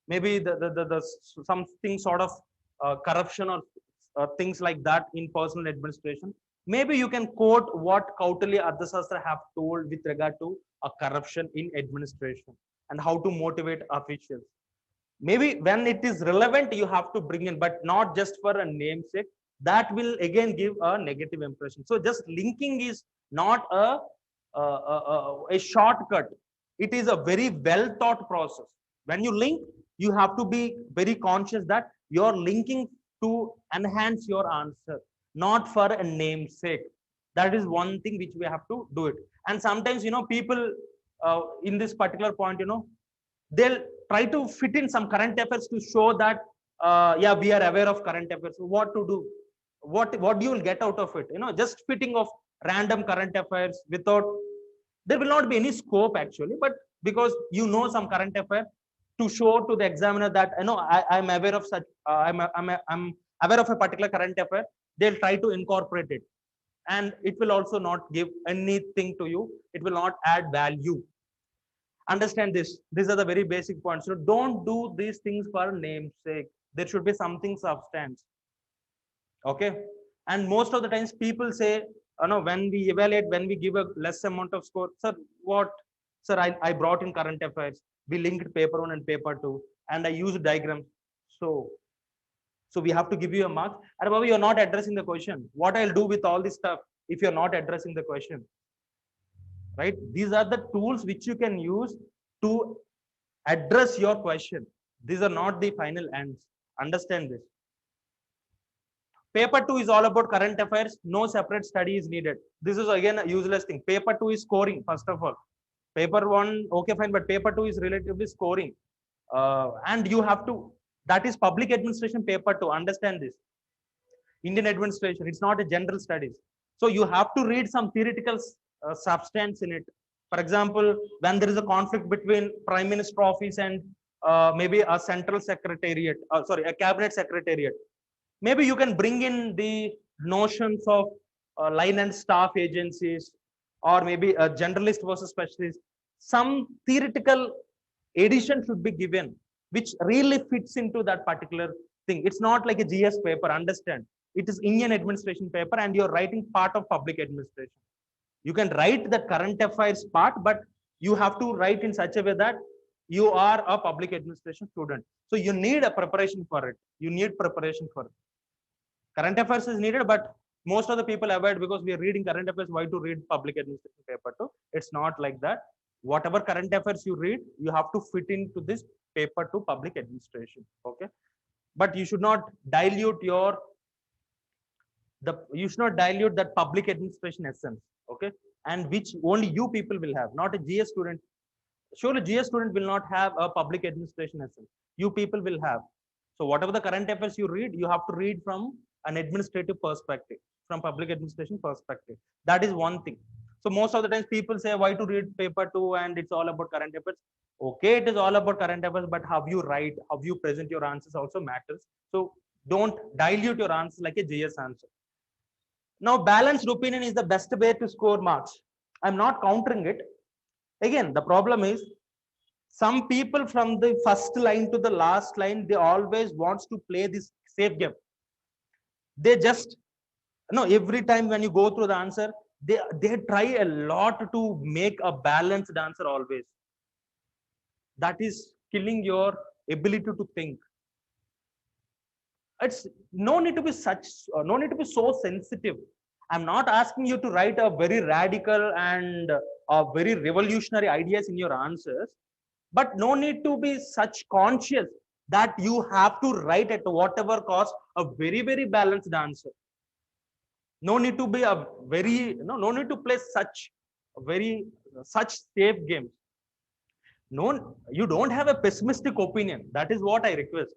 maybe the something sort of corruption or things like that in personal administration, maybe you can quote what Kautilya Ardhasastra have told with regard to a corruption in administration and how to motivate officials. Maybe when it is relevant, you have to bring in, but not just for a namesake. That will again give a negative impression. So just linking is not a shortcut. It is a very well thought process. When you link, you have to be very conscious that you're linking to enhance your answer, not for a namesake. That is one thing which we have to do it. And sometimes, people in this particular point, they'll try to fit in some current affairs to show that yeah, we are aware of current affairs. What to do, what you will get out of it, just fitting of random current affairs without, there will not be any scope actually, but because some current affair to show to the examiner that I'm aware of such I'm aware of a particular current affair, they'll try to incorporate it, and it will also not give anything to you, it will not add value. Understand this, these are the very basic points. So don't do these things for namesake, there should be something substance. Okay. And most of the times people say, no, when we evaluate, when we give a less amount of score, sir, what, sir, I brought in current affairs, we linked paper one and paper two, and I used diagrams, so we have to give you a mark. And Baba, you're not addressing the question. What I'll do with all this stuff if you're not addressing the question? Right? These are the tools which you can use to address your question. These are not the final ends. Understand this. Paper 2 is all about current affairs. No separate study is needed. This is again a useless thing. Paper 2 is scoring, first of all. Paper 1, okay, fine, but paper 2 is relatively scoring. And you have to, that is public administration paper 2. Understand this. Indian administration, it's not a general studies. So you have to read some theoretical substance in it. For example, when there is a conflict between Prime Minister office and maybe a central secretariat, a cabinet secretariat, maybe you can bring in the notions of line and staff agencies, or maybe a generalist versus specialist. Some theoretical addition should be given, which really fits into that particular thing. It's not like a GS paper, understand. It is Indian administration paper and you're writing part of public administration. You can write the current affairs part, but you have to write in such a way that you are a public administration student. So you need a preparation for it. You need preparation for it. Current affairs is needed, but most of the people avoid because we are reading current affairs. Why to read public administration paper 2? It's not like that. Whatever current affairs you read, you have to fit into this paper 2 public administration. Okay. But you should not dilute you should not dilute that public administration essence. Okay. And which only you people will have, not a GS student. Surely GS student will not have a public administration essence. You people will have. So whatever the current affairs you read, you have to read from an administrative perspective, from public administration perspective. That is one thing. So most of the times people say, why to read paper 2 and it's all about current affairs. Okay, it is all about current affairs, but how you write, how you present your answers also matters. So don't dilute your answer like a GS answer. Now, balanced opinion is the best way to score marks. I'm not countering it. Again, the problem is some people from the first line to the last line, they always wants to play this safe game. They just, every time when you go through the answer, they try a lot to make a balanced answer always. That is killing your ability to think. It's no need to be no need to be so sensitive. I'm not asking you to write a very radical and very revolutionary ideas in your answers, but no need to be such conscious that you have to write at whatever cost a very, very balanced answer. No need to be a very, no need to play such safe games. No, you don't have a pessimistic opinion. That is what I request.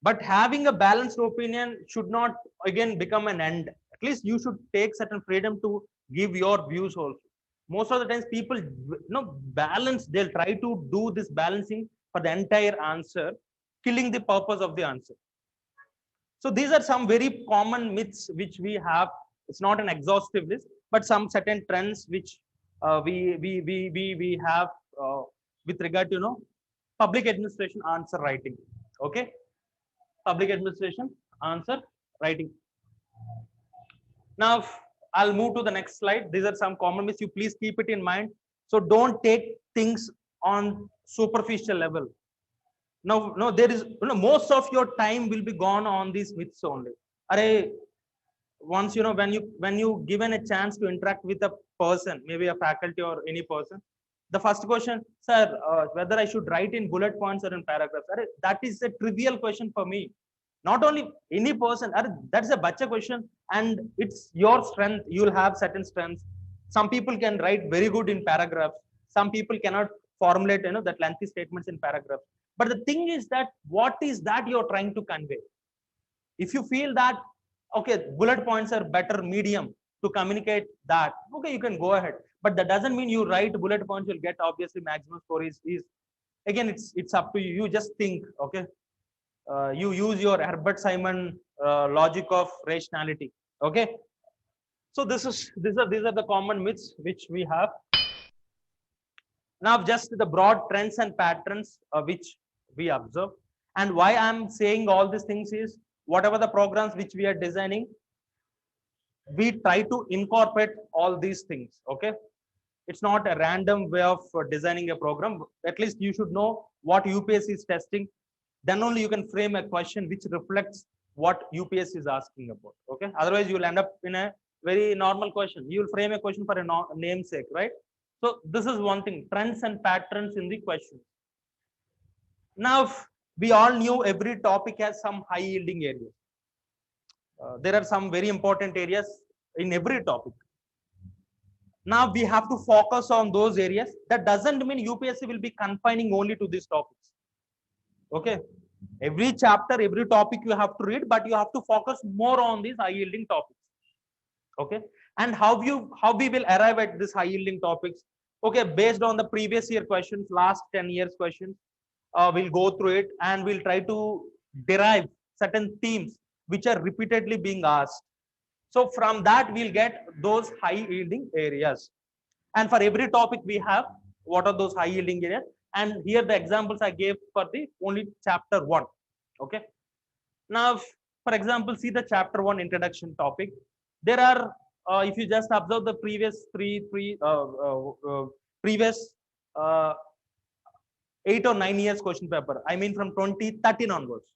But having a balanced opinion should not again become an end. At least you should take certain freedom to give your views also. Most of the times people balance, they'll try to do this balancing for the entire answer, killing the purpose of the answer. So these are some very common myths which we have. It's not an exhaustive list, but some certain trends which we have with regard to public administration answer writing. Okay, public administration answer writing. Now I'll move to the next slide. These are some common myths. You please keep it in mind. So don't take things on superficial level. No, there is most of your time will be gone on these myths only. Once when you given a chance to interact with a person, maybe a faculty or any person, the first question, sir, whether I should write in bullet points or in paragraphs, that is a trivial question for me. Not only any person, that's a bacha question, and it's your strength. You'll have certain strengths. Some people can write very good in paragraphs. Some people cannot formulate that lengthy statements in paragraphs. But the thing is that what is that you're trying to convey? If you feel that okay, bullet points are better medium to communicate that, okay, you can go ahead. But that doesn't mean you write bullet points, you'll get obviously maximum score is again, it's up to you. You just think, okay. You use your Herbert Simon logic of rationality. Okay. So these are the common myths which we have. Now, just the broad trends and patterns which we observe, and why I'm saying all these things is whatever the programs which we are designing, we try to incorporate all these things. Okay, it's not a random way of designing a program. At least you should know what UPSC is testing. Then only you can frame a question which reflects what UPSC is asking about. Okay, otherwise you will end up in a very normal question. You will frame a question for a namesake, right? So this is one thing, trends and patterns in the question. Now, we all knew every topic has some high yielding areas. There are some very important areas in every topic. Now we have to focus on those areas. That doesn't mean UPSC will be confining only to these topics. Okay, every chapter, every topic you have to read, but you have to focus more on these high yielding topics. Okay, and how we will arrive at this high yielding topics? Okay, based on the previous year questions, last 10 years questions, we'll go through it and we'll try to derive certain themes which are repeatedly being asked. So from that we'll get those high yielding areas, and for every topic we have what are those high yielding areas, and here the examples I gave for the only chapter 1. Okay, now for example, see the chapter 1 introduction topic. There are if you just observe the previous previous 8 or 9 years question paper, I mean from 2013 onwards,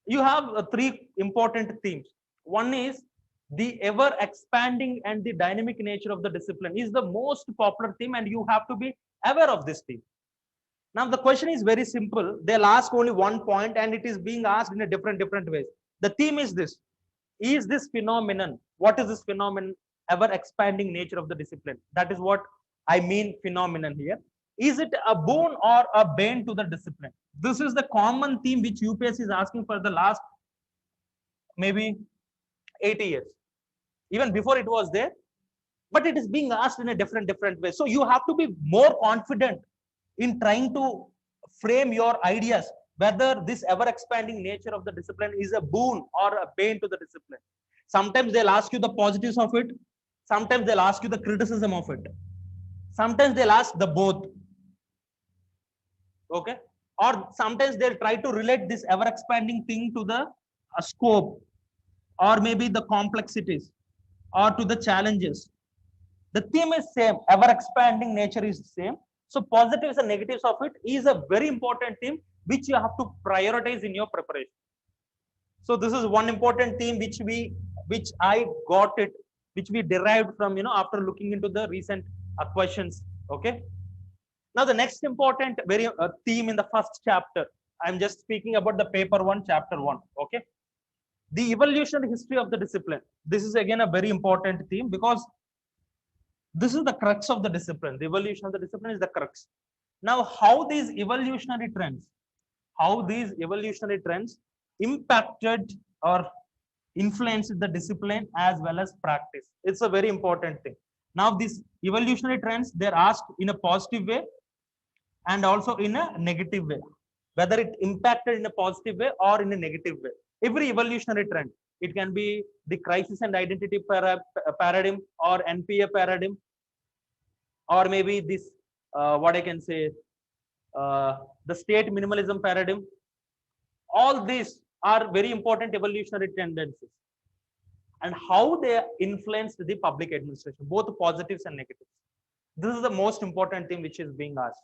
you have 3 important themes. One is the ever expanding and the dynamic nature of the discipline is the most popular theme, and you have to be aware of this theme. Now the question is very simple. They'll ask only one point and it is being asked in a different ways. The theme is this: is this phenomenon, what is this phenomenon, ever expanding nature of the discipline? That is what I mean phenomenon here. Is it a boon or a bane to the discipline? This is the common theme which UPSC is asking for the last maybe 80 years. Even before it was there, but it is being asked in a different way. So you have to be more confident in trying to frame your ideas, whether this ever expanding nature of the discipline is a boon or a bane to the discipline. Sometimes they'll ask you the positives of it. Sometimes they'll ask you the criticism of it. Sometimes they'll ask the both. Okay. Or sometimes they'll try to relate this ever expanding thing to the scope, or maybe the complexities, or to the challenges. The theme is same, ever expanding nature is the same. So positives and negatives of it is a very important theme which you have to prioritize in your preparation. So this is one important theme which I got it, which we derived from after looking into the recent questions. Okay. Now the next important very theme in the first chapter, I'm just speaking about the paper 1, chapter 1. Okay. The evolutionary history of the discipline. This is again a very important theme because this is the crux of the discipline. The evolution of the discipline is the crux. Now, how these evolutionary trends impacted or influenced the discipline as well as practice. It's a very important thing. Now, these evolutionary trends, they're asked in a positive way and also in a negative way, whether it impacted in a positive way or in a negative way. Every evolutionary trend, it can be the crisis and identity paradigm or NPA paradigm, or maybe this, what I can say, the state minimalism paradigm. All these are very important evolutionary tendencies and how they influenced the public administration, both positives and negatives. This is the most important thing which is being asked.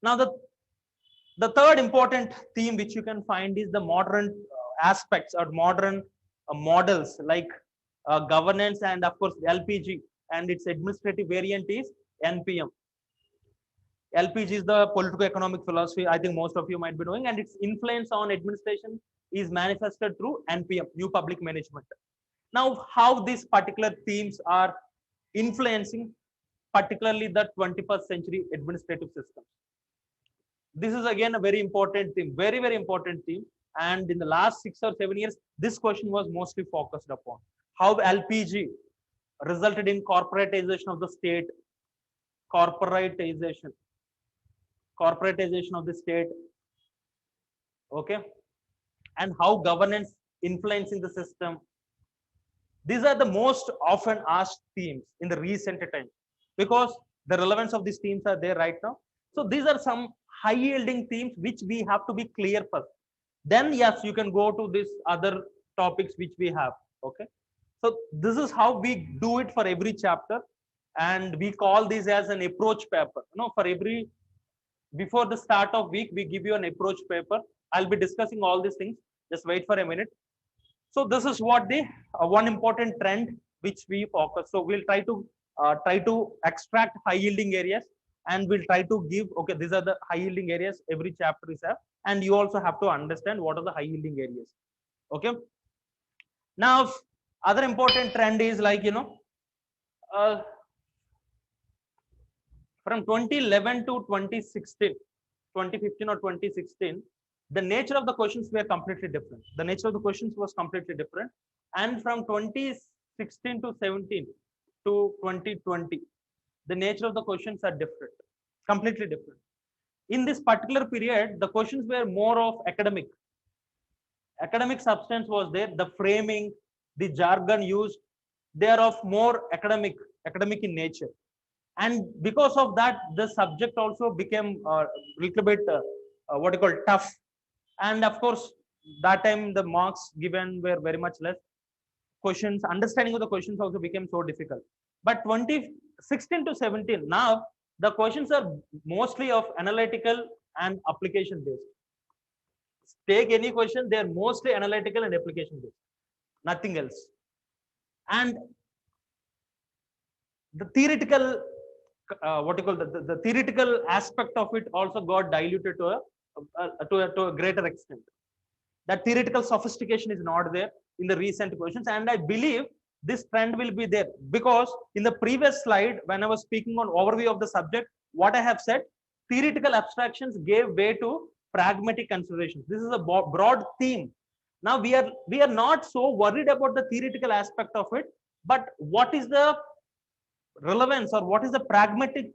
Now, the third important theme which you can find is the modern aspects or modern models like governance and of course LPG, and its administrative variant is NPM. LPG is the political economic philosophy, I think most of you might be knowing, and its influence on administration is manifested through NPM, New Public Management. Now, how these particular themes are influencing particularly the 21st century administrative system. This is again a very important theme, very, very important theme. And in the last 6 or 7 years, this question was mostly focused upon how LPG resulted in corporatization of the state, corporatization of the state, okay, and how governance influencing the system. These are the most often asked themes in the recent times because the relevance of these themes are there right now. So these are some high yielding themes which we have to be clear first. Then yes, you can go to these other topics which we have. Okay. So this is how we do it for every chapter, and we call this as an approach paper. You know, for every, before the start of week, we give you an approach paper. I'll be discussing all these things. Just wait for a minute. So this is what the one important trend which we focus. So we'll try to extract high yielding areas, and we'll try to give, okay, these are the high yielding areas every chapter is have, and you also have to understand what are the high yielding areas. Okay. Now, other important trend is like, you know, from 2011 to 2016, 2015 or 2016, the nature of the questions were completely different. The nature of the questions was completely different. And from 2016 to 17 to 2020, the nature of the questions are different, completely different. In this particular period, the questions were more of academic. Academic substance was there, the framing, the jargon used, they are of more academic in nature. And because of that, the subject also became a little bit, what you call tough. And of course, that time the marks given were very much less. Questions, understanding of the questions also became so difficult. But 2016 to 17, now the questions are mostly of analytical and application based. Take any question, they are mostly analytical and application based, nothing else. And the theoretical, what you call the theoretical aspect of it also got diluted to a greater extent. That theoretical sophistication is not there in the recent questions, and I believe this trend will be there because in the previous slide, when I was speaking on overview of the subject, what I have said, theoretical abstractions gave way to pragmatic considerations. This is a broad theme. Now we are not so worried about the theoretical aspect of it, but what is the relevance or what is the pragmatism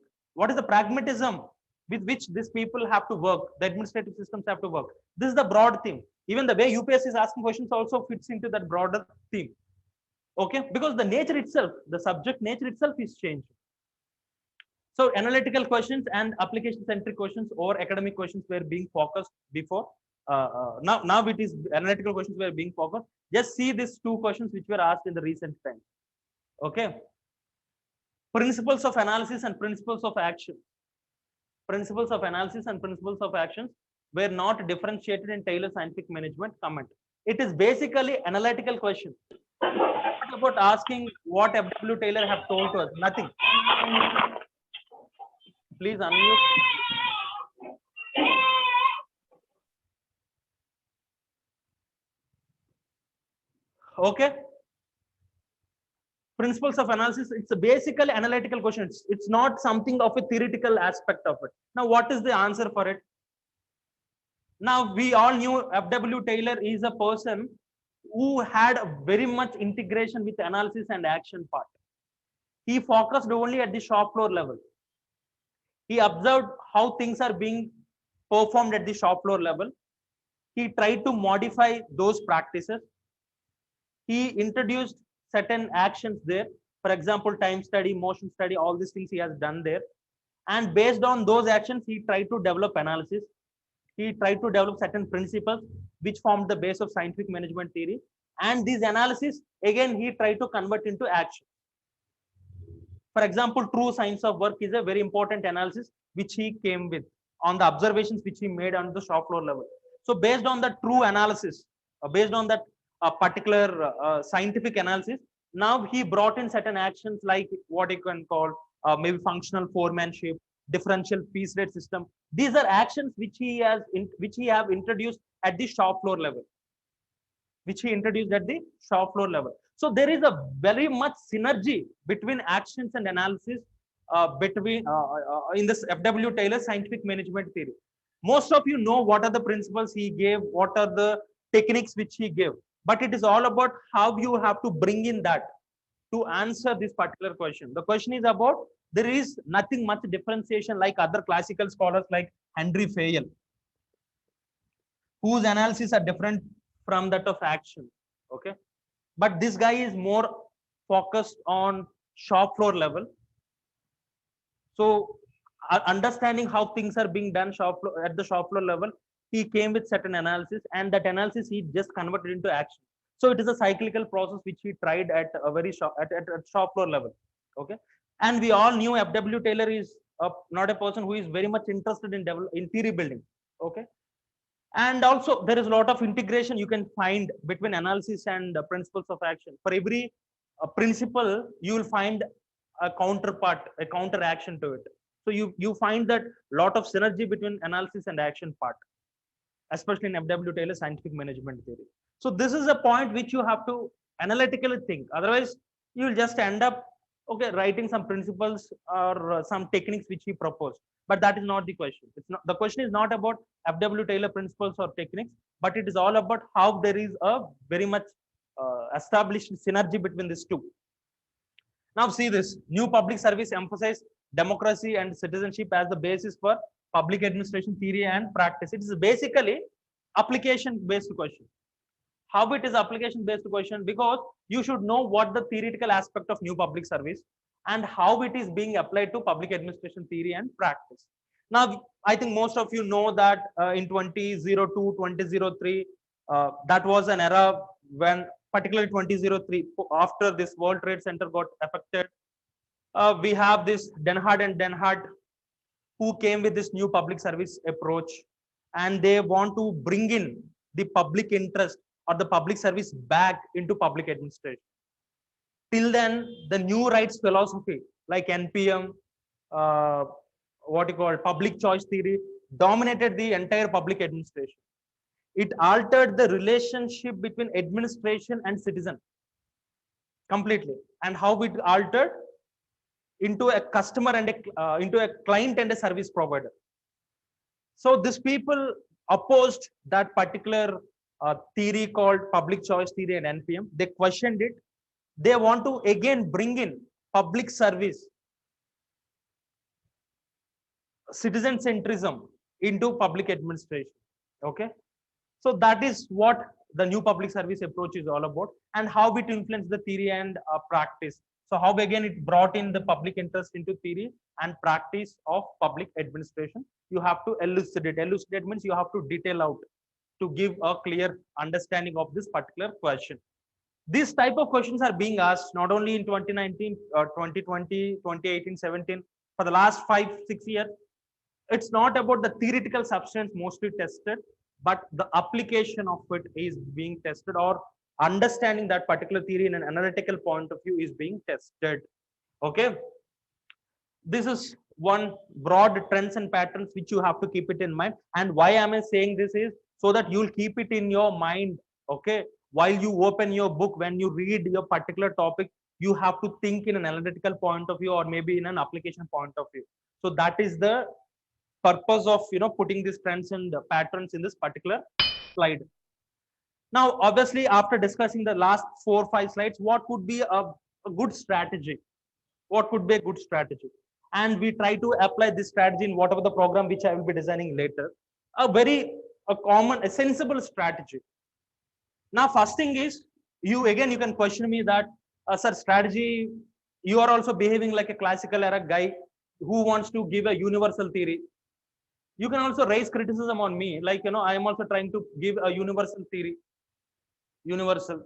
with which these people have to work, the administrative systems have to work. This is the broad theme. Even the way UPS is asking questions also fits into that broader theme. Okay, because the nature itself, the subject nature itself is changed. So analytical questions and application centric questions or academic questions were being focused before. Now it is analytical questions were being focused. Just see these two questions which were asked in the recent time. Okay. Principles of analysis and principles of action. Principles of analysis and principles of actions were not differentiated in Taylor's scientific management comment. It is basically analytical question. Not about asking what F.W. Taylor have told to us. Nothing. Please unmute. Okay. principles of analysis, it's a basically analytical question. It's not something of a theoretical aspect of it. Now, what is the answer for it? Now, we all knew F.W. Taylor is a person who had a very much integration with analysis and action part. He focused only at the shop floor level. He observed how things are being performed at the shop floor level. He tried to modify those practices. He introduced certain actions there. For example, time study, motion study, all these things he has done there. And based on those actions, he tried to develop analysis. He tried to develop certain principles which formed the base of scientific management theory. And these analysis, again, he tried to convert into action. For example, true science of work is a very important analysis which he came with on the observations which he made on the shop floor level. So based on the true analysis, based on that particular scientific analysis, now he brought in certain actions like what you can call maybe functional foremanship, differential piece rate system. These are actions which he have introduced at the shop floor level, which he introduced at the shop floor level. So there is a very much synergy between actions and analysis in this F.W. Taylor scientific management theory. Most of you know what are the principles he gave, what are the techniques which he gave, but it is all about how you have to bring in that to answer this particular question. The question is about, there is nothing much differentiation like other classical scholars like Henry Fayol, whose analysis are different from that of action. Okay, but this guy is more focused on shop floor level. So understanding how things are being done at the shop floor level, he came with certain analysis, and that analysis he just converted into action. So it is a cyclical process which he tried at a very shop floor level. Okay, and we all knew F.W. Taylor is not a person who is very much interested in theory building. Okay, and also there is a lot of integration you can find between analysis and principles of action. For every principle, you will find a counterpart, a counter action to it. So you find that lot of synergy between analysis and action part, especially in F.W. Taylor scientific management theory. So this is a point which you have to analytically think. Otherwise, you will just end up writing some principles or some techniques which he proposed. But that is not the question. It's not, the question is not about F.W. Taylor principles or techniques, but it is all about how there is a very much established synergy between these two. Now see this, new public service emphasizes democracy and citizenship as the basis for public administration theory and practice. It is basically application based question. How it is application based question? Because you should know what the theoretical aspect of new public service and how it is being applied to public administration theory and practice. Now, I think most of you know that in 2002, 2003, that was an era when, particularly 2003, after this World Trade Center got affected, we have this Denhard and Denhard who came with this new public service approach, and they want to bring in the public interest or the public service back into public administration. Till then, the new rights philosophy like NPM, what you call public choice theory, dominated the entire public administration. It altered the relationship between administration and citizen completely, and how it altered into a customer and into a client and a service provider. So these people opposed that particular theory called public choice theory and NPM. They questioned it. They want to again bring in public service, citizen centrism into public administration. Okay, so that is what the new public service approach is all about, and how it influenced the theory and practice. So how again it brought in the public interest into theory and practice of public administration. You have to elucidate. Elucidate means you have to detail out to give a clear understanding of this particular question. These type of questions are being asked not only in 2019, 2020, 2018, 17, for the last 5-6 years. It's not about the theoretical substance mostly tested, but the application of it is being tested, or understanding that particular theory in an analytical point of view is being tested. Okay, this is one broad trends and patterns which you have to keep it in mind. And why am I saying this is so that you'll keep it in your mind. Okay, while you open your book, when you read your particular topic, you have to think in an analytical point of view or maybe in an application point of view. So that is the purpose of putting these trends and patterns in this particular slide. Now, obviously, after discussing the last 4 or 5 slides, what could be a good strategy? What could be a good strategy? And we try to apply this strategy in whatever the program which I will be designing later. A common, a sensible strategy. Now, first thing is, you can question me that, sir, strategy, you are also behaving like a classical era guy who wants to give a universal theory. You can also raise criticism on me, like, I am also trying to give a universal theory. Universal,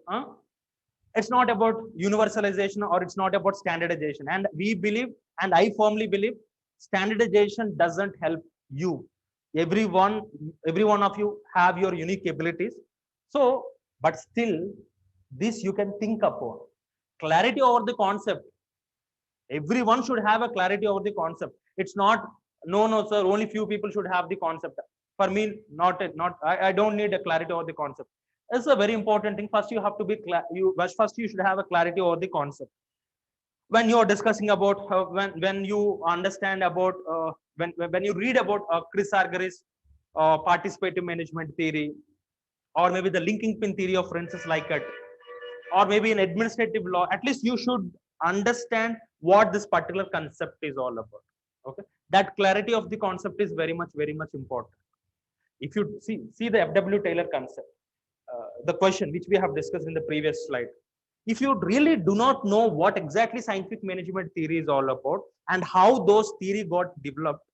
it's not about universalization or it's not about standardization. And we believe, and I firmly believe, standardization doesn't help you. Every one of you have your unique abilities. So, but still, this you can think upon. Clarity over the concept. Everyone should have a clarity over the concept. It's not, no, sir, only few people should have the concept. For me, I don't need a clarity over the concept. It's a very important thing. First, you have to be first you should have a clarity over the concept. When you are discussing about when you understand about when you read about Chris Argyris participative management theory, or maybe the linking pin theory of Francis Likert, or maybe in administrative law, at least you should understand what this particular concept is all about. Okay, that clarity of the concept is very much important. If you see the F.W. Taylor concept, the question which we have discussed in the previous slide, if you really do not know what exactly scientific management theory is all about and how those theory got developed,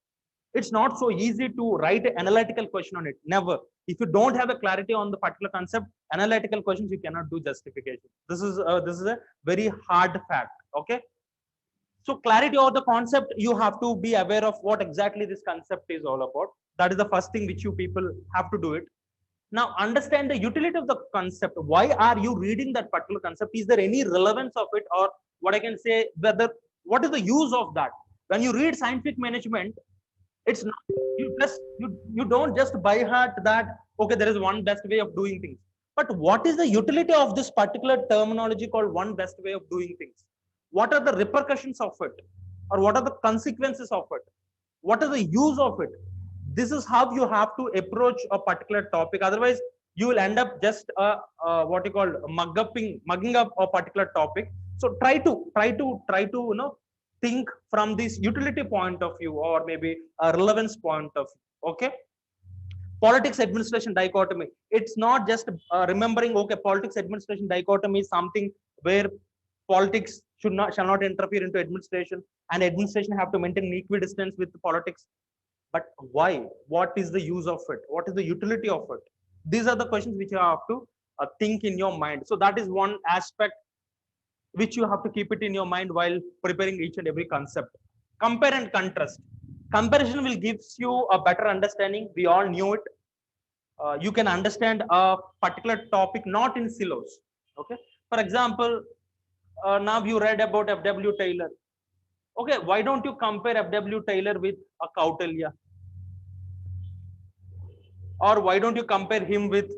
it's not so easy to write an analytical question on it. Never. If you don't have a clarity on the particular concept, analytical questions, you cannot do justification. This is a very hard fact. Okay. So clarity over the concept, you have to be aware of what exactly this concept is all about. That is the first thing which you people have to do it. Now understand the utility of the concept. Why are you reading that particular concept? Is there any relevance of it, or what I can say, what is the use of that? When you read scientific management, it's not, you don't just by heart that, okay, there is one best way of doing things. But what is the utility of this particular terminology called one best way of doing things? What are the repercussions of it? Or what are the consequences of it? What is the use of it? This is how you have to approach a particular topic. Otherwise, you will end up just what you call mugging up a particular topic. So try to think from this utility point of view, or maybe a relevance point of view. Okay. Politics administration dichotomy. It's not just remembering, okay, politics administration dichotomy is something where politics shall not interfere into administration, and administration have to maintain an equidistance with politics. But why? What is the use of it? What is the utility of it? These are the questions which you have to think in your mind. So that is one aspect which you have to keep it in your mind while preparing each and every concept. Compare and contrast. Comparison will give you a better understanding. We all knew it. You can understand a particular topic not in silos. Okay. For example, now you read about F.W. Taylor. Okay, why don't you compare F.W. Taylor with a Kautilya? Or why don't you compare him with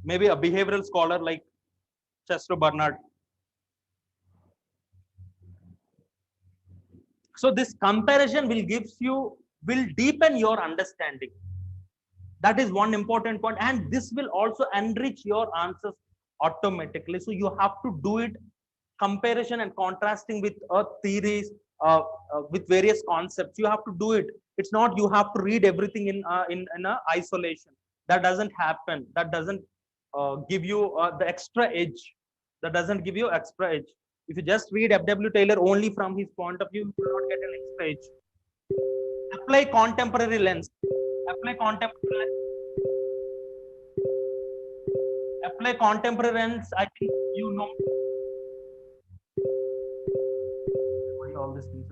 maybe a behavioral scholar like Chester Bernard? So this comparison will deepen your understanding. That is one important point, and this will also enrich your answers automatically. So you have to do it, comparison and contrasting with theories, with various concepts. You have to do it. It's not you have to read everything in isolation. That doesn't happen. That doesn't give you the extra edge. That doesn't give you extra edge. If you just read F.W. Taylor only from his point of view, you will not get an extra edge. Apply contemporary lens. Apply contemporary lens. Apply contemporary lens. I think you know. Why all these things?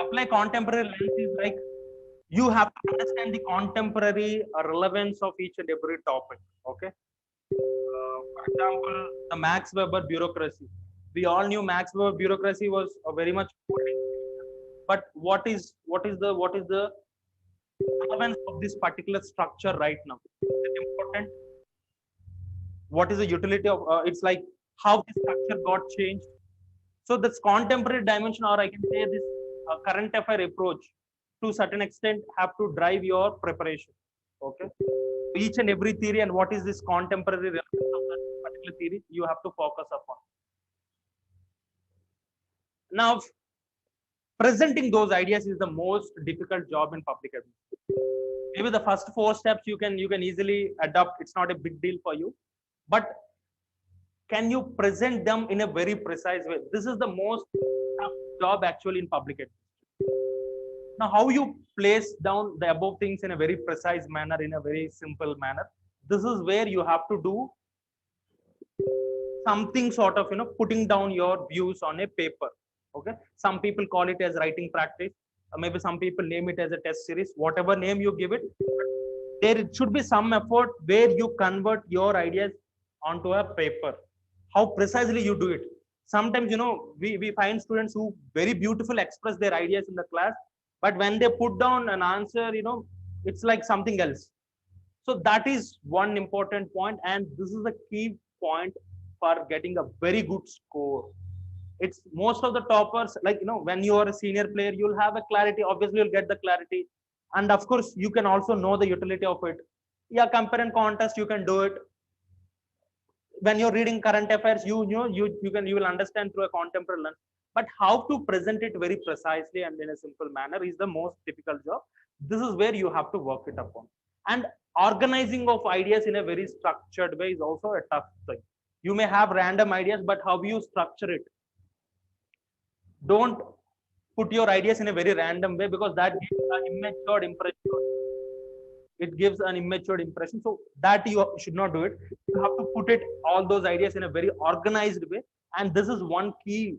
Apply contemporary lens is like you have to understand the contemporary relevance of each and every topic. Okay. For example, the Max Weber bureaucracy. We all knew Max Weber bureaucracy was a very much important, but what is the relevance of this particular structure right now. Is it important? What is the utility of it's like how this structure got changed. So this contemporary dimension, or I can say this current affair approach, to certain extent have to drive your preparation. Okay, each and every theory and what is this contemporary relevance of that particular theory, you have to focus upon. Now, presenting those ideas is the most difficult job in public administration. Maybe the first 4 steps you can easily adopt. It's not a big deal for you, but can you present them in a very precise way? This is the most tough job actually in public administration. Now, how you place down the above things in a very precise manner, in a very simple manner, this is where you have to do something sort of, putting down your views on a paper. Okay, some people call it as writing practice, or maybe some people name it as a test series. Whatever name you give it, there should be some effort where you convert your ideas onto a paper. How precisely you do it? Sometimes, we find students who very beautiful express their ideas in the class, but when they put down an answer, it's like something else. So that is one important point, and this is the key point for getting a very good score. It's most of the toppers, like, when you are a senior player, you'll have a clarity. Obviously, you'll get the clarity, and of course, you can also know the utility of it. Yeah, compare and contrast, you can do it. When you're reading current affairs, you will understand through a contemporary lens. But how to present it very precisely and in a simple manner is the most difficult job. This is where you have to work it upon. And organizing of ideas in a very structured way is also a tough thing. You may have random ideas, but how you structure it? Don't put your ideas in a very random way, because that gives an immature impression. It gives an immature impression. So that you should not do it. You have to put it, all those ideas, in a very organized way. And this is one key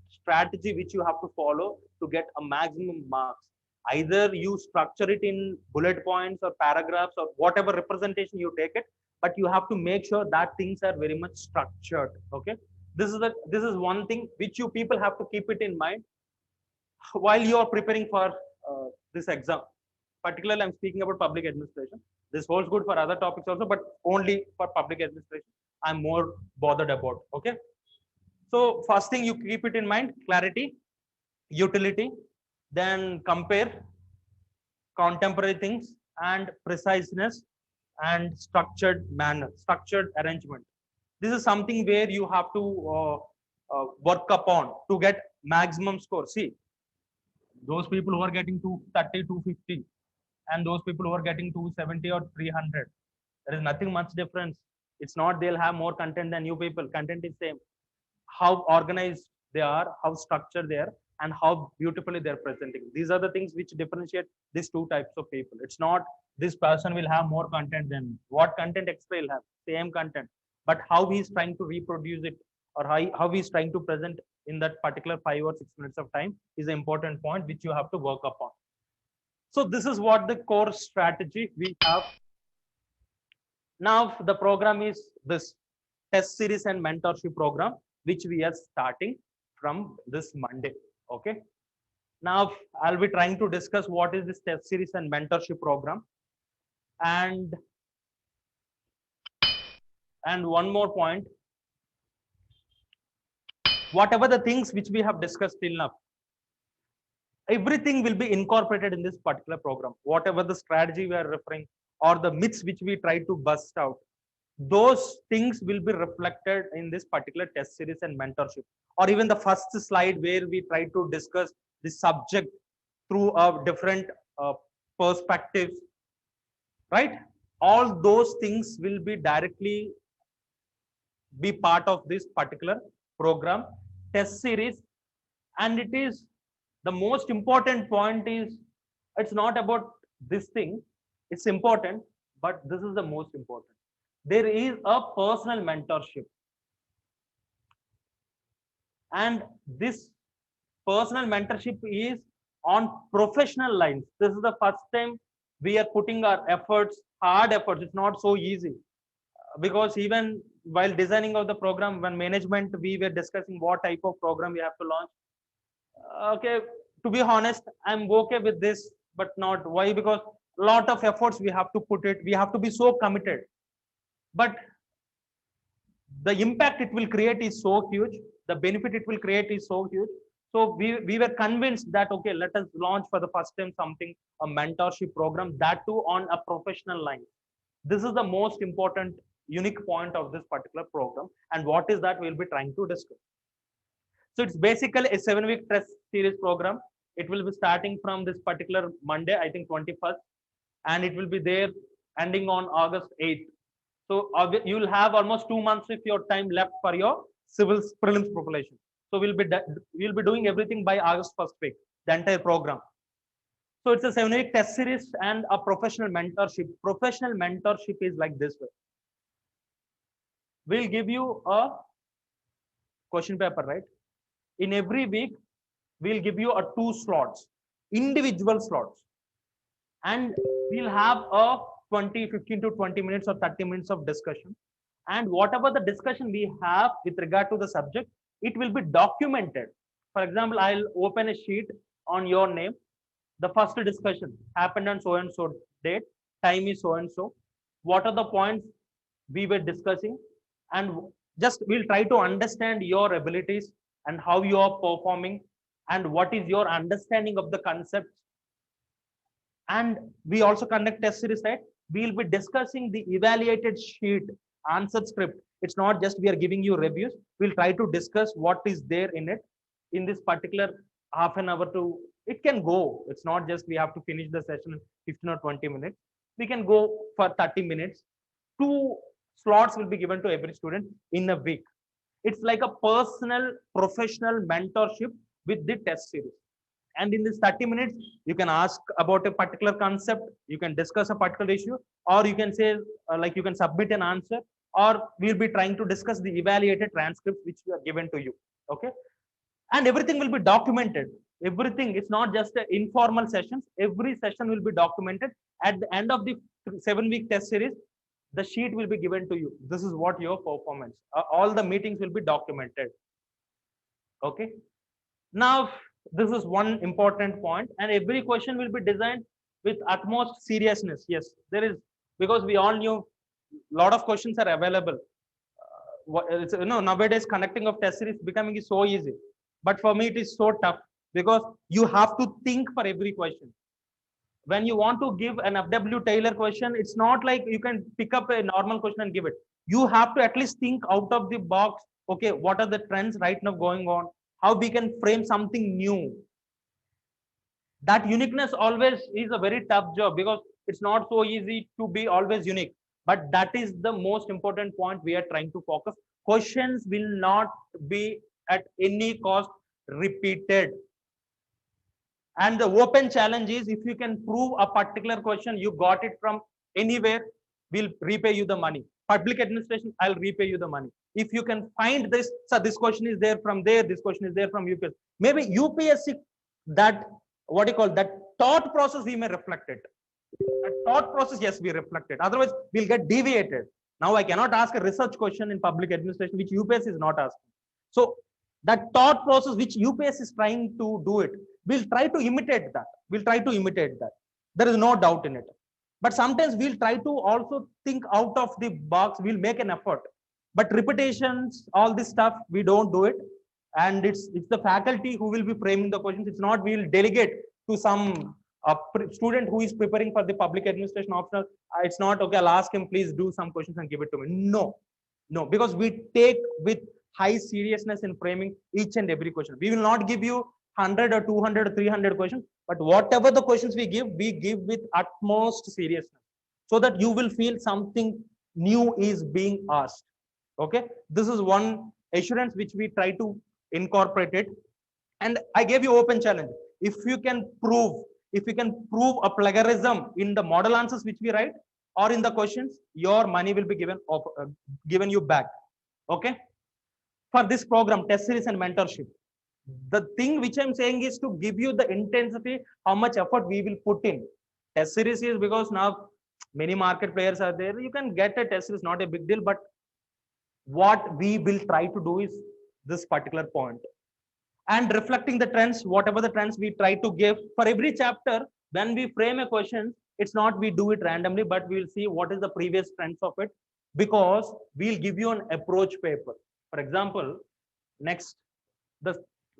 strategy which you have to follow to get a maximum marks. Either you structure it in bullet points or paragraphs or whatever representation you take it, but you have to make sure that things are very much structured. Okay, this is one thing which you people have to keep it in mind while you are preparing for this exam. Particularly, I'm speaking about public administration. This holds good for other topics also, but only for public administration, I'm more bothered about. Okay. So first thing, you keep it in mind: clarity, utility, then compare, contemporary things, and preciseness, and structured manner, structured arrangement. This is something where you have to work upon to get maximum score. See, those people who are getting 230, 250, and those people who are getting 270 or 300, there is nothing much difference. It's not they'll have more content than you people. Content is same. How organized they are, how structured they are, and how beautifully they're presenting. These are the things which differentiate these two types of people. It's not this person will have more content than what content extra will have, same content, but how he's trying to reproduce it, or how he's trying to present in that particular 5 or 6 minutes of time is an important point which you have to work upon. So this is what the core strategy we have. Now the program is this test series and mentorship program, which we are starting from this Monday. Okay. Now I'll be trying to discuss what is this test series and mentorship program. And one more point, whatever the things which we have discussed till now, everything will be incorporated in this particular program. Whatever the strategy we are referring, or the myths which we try to bust out, those things will be reflected in this particular test series and mentorship. Or even the first slide where we try to discuss the subject through different perspectives, right? All those things will be directly be part of this particular program test series. And it is the most important point is, it's not about this thing, it's important, but this is the most important. There is a personal mentorship, and this personal mentorship is on professional lines. This is the first time we are putting our efforts, hard efforts. It's not so easy, because even while designing of the program, when management, we were discussing what type of program we have to launch. Okay, to be honest, I'm okay with this but not why, because a lot of efforts we have to put it, we have to be so committed, but the impact it will create is so huge, the benefit it will create is so huge. So we were convinced that okay, let us launch for the first time something, a mentorship program, that too on a professional line. This is the most important unique point of this particular program, and what is that we'll be trying to discuss. So it's basically a 7-week test series program. It will be starting from this particular Monday, I think 21st, and it will be there ending on August 8th. So you will have almost 2 months of your time left for your civil prelims preparation. So we'll be doing everything by August 1st week, the entire program. So it's a 7-week test series and a professional mentorship. Professional mentorship is like this way. We'll give you a question paper, right? In every week, we'll give you a 2 slots, individual slots, and we'll have a 15 to 20 minutes or 30 minutes of discussion. And whatever the discussion we have with regard to the subject, it will be documented. For example, I'll open a sheet on your name. The first discussion happened on so and so date, time is so and so. What are the points we were discussing? And just we'll try to understand your abilities and how you are performing and what is your understanding of the concepts. And we also conduct test series, right? We'll be discussing the evaluated sheet, answer script. It's not just we are giving you reviews. We'll try to discuss what is there in it in this particular half an hour to, it can go. It's not just we have to finish the session in 15 or 20 minutes. We can go for 30 minutes. 2 slots will be given to every student in a week. It's like a personal professional mentorship with the test series. And in this 30 minutes, you can ask about a particular concept, you can discuss a particular issue, or you can say, like you can submit an answer, or we'll be trying to discuss the evaluated transcripts which are given to you. Okay. And everything will be documented. Everything, it's not just informal sessions. Every session will be documented. At the end of the 7-week test series, the sheet will be given to you. This is what your performance, all the meetings will be documented. Okay. Now, this is one important point, and every question will be designed with utmost seriousness. Yes, there is, because we all knew a lot of questions are available. Nowadays connecting of test series becoming so easy, but for me it is so tough because you have to think for every question. When you want to give an FW Taylor question, it's not like you can pick up a normal question and give it. You have to at least think out of the box. Okay, what are the trends right now going on? How we can frame something new. That uniqueness always is a very tough job because it's not so easy to be always unique. But that is the most important point we are trying to focus. Questions will not be at any cost repeated. And the open challenge is, if you can prove a particular question, you got it from anywhere, we'll repay you the money. Public administration, I'll repay you the money. If you can find this, so this question is there from there, this question is there from UPSC. Maybe UPSC, that, what do you call that thought process, we may reflect it. That thought process, yes, we reflect it. Otherwise, we'll get deviated. Now, I cannot ask a research question in public administration, which UPSC is not asking. So, that thought process which UPSC is trying to do it, we'll try to imitate that. We'll try to imitate that. There is no doubt in it. But sometimes we'll try to also think out of the box. We'll make an effort. But repetitions, all this stuff, we don't do it. And it's the faculty who will be framing the questions. It's not we'll delegate to some student who is preparing for the public administration optional. It's not, okay, I'll ask him, please do some questions and give it to me. No, no, because we take with high seriousness in framing each and every question. We will not give you 100 or 200 or 300 questions, but whatever the questions we give with utmost seriousness, so that you will feel something new is being asked. Okay, this is one assurance which we try to incorporate it. And I gave you open challenge. If you can prove a plagiarism in the model answers which we write or in the questions, your money will be given you back. Okay. For this program, test series and mentorship, the thing which I'm saying is to give you the intensity, how much effort we will put in. Test series is because now many market players are there. You can get a test series, not a big deal, but what we will try to do is this particular point. And reflecting the trends, whatever the trends we try to give for every chapter, When we frame a question, it's not we do it randomly, but we will see what is the previous trends of it, because we'll give you an approach paper. For example, next, the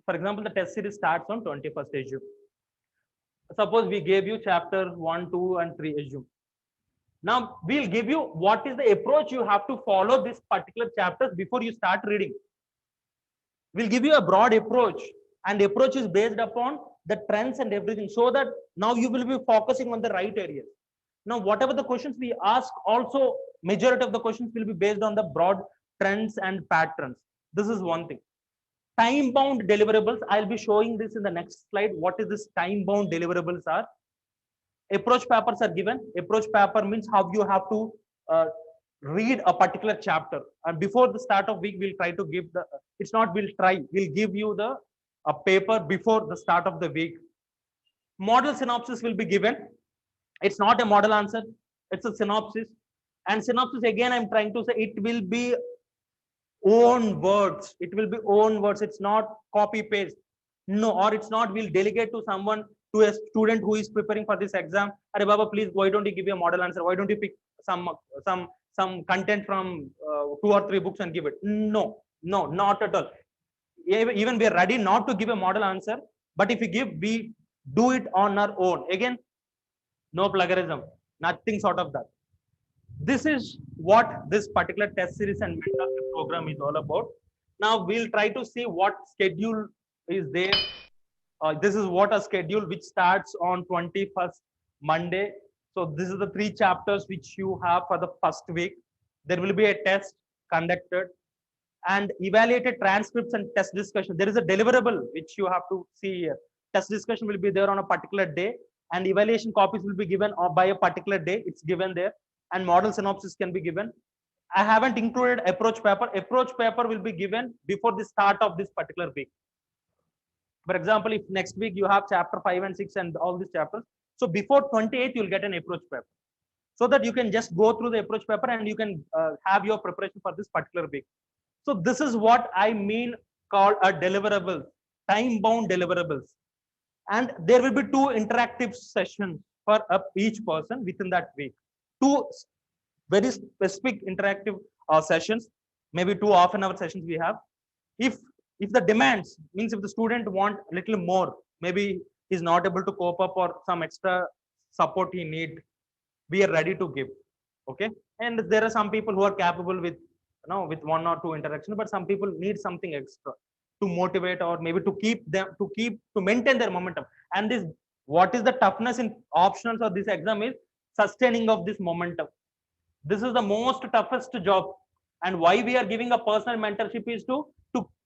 for example, the test series starts on 21st June. Suppose we gave you chapter 1, 2, and 3, assume. Now we'll give you what is the approach you have to follow this particular chapters before you start reading. We'll give you a broad approach, and the approach is based upon the trends and everything, so that now you will be focusing on the right areas. Now, whatever the questions we ask, also majority of the questions will be based on the broad trends and patterns. This is one thing. Time bound deliverables, I'll be showing this in the next slide. What is this time bound deliverables are? Approach papers are given. Approach paper means how you have to read a particular chapter, and before the start of week we'll try to give the, it's not we'll try, we'll give you the a paper before the start of the week. Model synopsis will be given. It's not a model answer, it's a synopsis. And synopsis, again, I'm trying to say, it will be own words, it will be own words, it's not copy paste. No, or it's not we'll delegate to someone, to a student who is preparing for this exam. Are Baba, please, why don't you give you a model answer? Why don't you pick some content from 2 or 3 books and give it? No, no, not at all. Even we are ready not to give a model answer, but if we give, we do it on our own. Again, no plagiarism, nothing sort of that. This is what this particular test series and mentorship program is all about. Now we'll try to see what schedule is there. This is what a schedule which starts on 21st Monday. So this is the 3 chapters which you have for the first week. There will be a test conducted and evaluated transcripts and test discussion. There is a deliverable which you have to see here. Test discussion will be there on a particular day, and evaluation copies will be given by a particular day. It's given there, and model synopsis can be given. I haven't included approach paper. Approach paper will be given before the start of this particular week. For example, if next week you have chapter 5 and 6 and all these chapters, so before 28th you'll get an approach paper, so that you can just go through the approach paper and you can have your preparation for this particular week. So this is what I mean called a deliverable, time bound deliverables. And there will be 2 interactive sessions for each person within that week. 2 very specific interactive sessions, maybe 2 half-an-hour sessions we have. If the demands, means if the student want a little more, maybe he's not able to cope up or some extra support he need, we are ready to give. Okay. And there are some people who are capable with, with 1 or 2 interactions, but some people need something extra to motivate, or maybe to keep them, to maintain their momentum. And this, what is the toughness in optionals or this exam is sustaining of this momentum. This is the most toughest job. And why we are giving a personal mentorship is to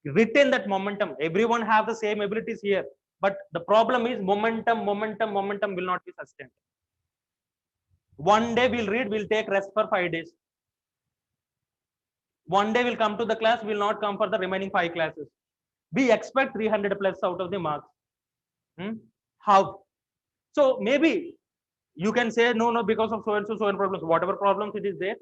retain that momentum. Everyone have the same abilities here, but the problem is momentum will not be sustained. One day we'll read, we'll take rest for 5 days. One day we'll come to the class, will not come for the remaining 5 classes. We expect 300 plus out of the marks. How? So maybe you can say, no, because of so and so problems, whatever problems it is there,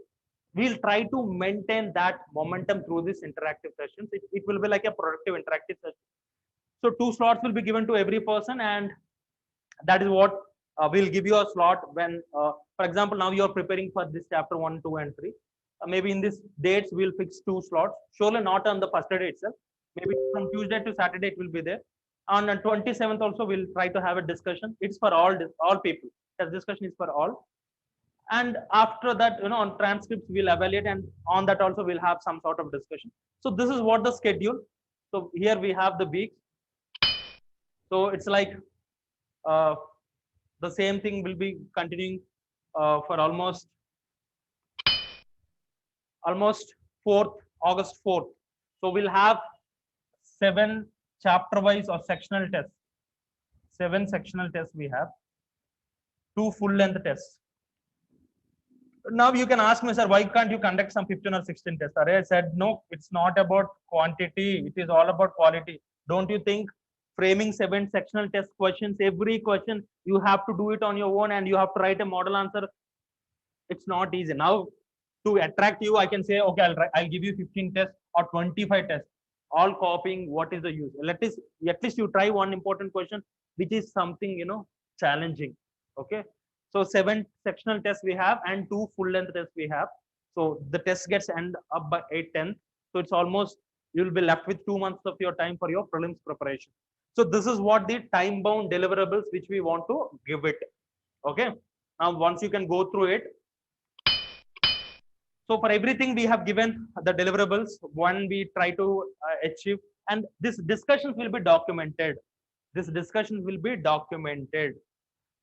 we'll try to maintain that momentum through this interactive sessions. It will be like a productive interactive session. So 2 slots will be given to every person, and that is what we'll give you a slot when, for example, now you're preparing for this chapter 1, 2, and 3. Maybe in this dates, we'll fix 2 slots. Surely not on the first day itself. Maybe from Tuesday to Saturday, it will be there. On the 27th also, we'll try to have a discussion. It's for all people. That discussion is for all. And after that, on transcripts, we'll evaluate, and on that also, we'll have some sort of discussion. So this is what the schedule. So here we have the week. So it's like the same thing will be continuing for almost August 4th. So we'll have 7 chapter-wise or sectional tests. 7 sectional tests we have. 2 full-length tests. Now you can ask me, sir, why can't you conduct some 15 or 16 tests? I said, no, it's not about quantity. It is all about quality. Don't you think framing 7 sectional test questions, every question, you have to do it on your own and you have to write a model answer? It's not easy. Now, to attract you, I can say, okay, I'll give you 15 tests or 25 tests. All copying, what is the use? At least you try one important question, which is something, challenging. Okay, so 7 sectional tests we have and 2 full length tests we have. So the test gets end up by 8/10. So it's almost, you'll be left with 2 months of your time for your prelims preparation. So this is what the time bound deliverables which we want to give it. Okay, now once you can go through it. So for everything we have given the deliverables, one we try to achieve, and this discussions will be documented. This discussion will be documented.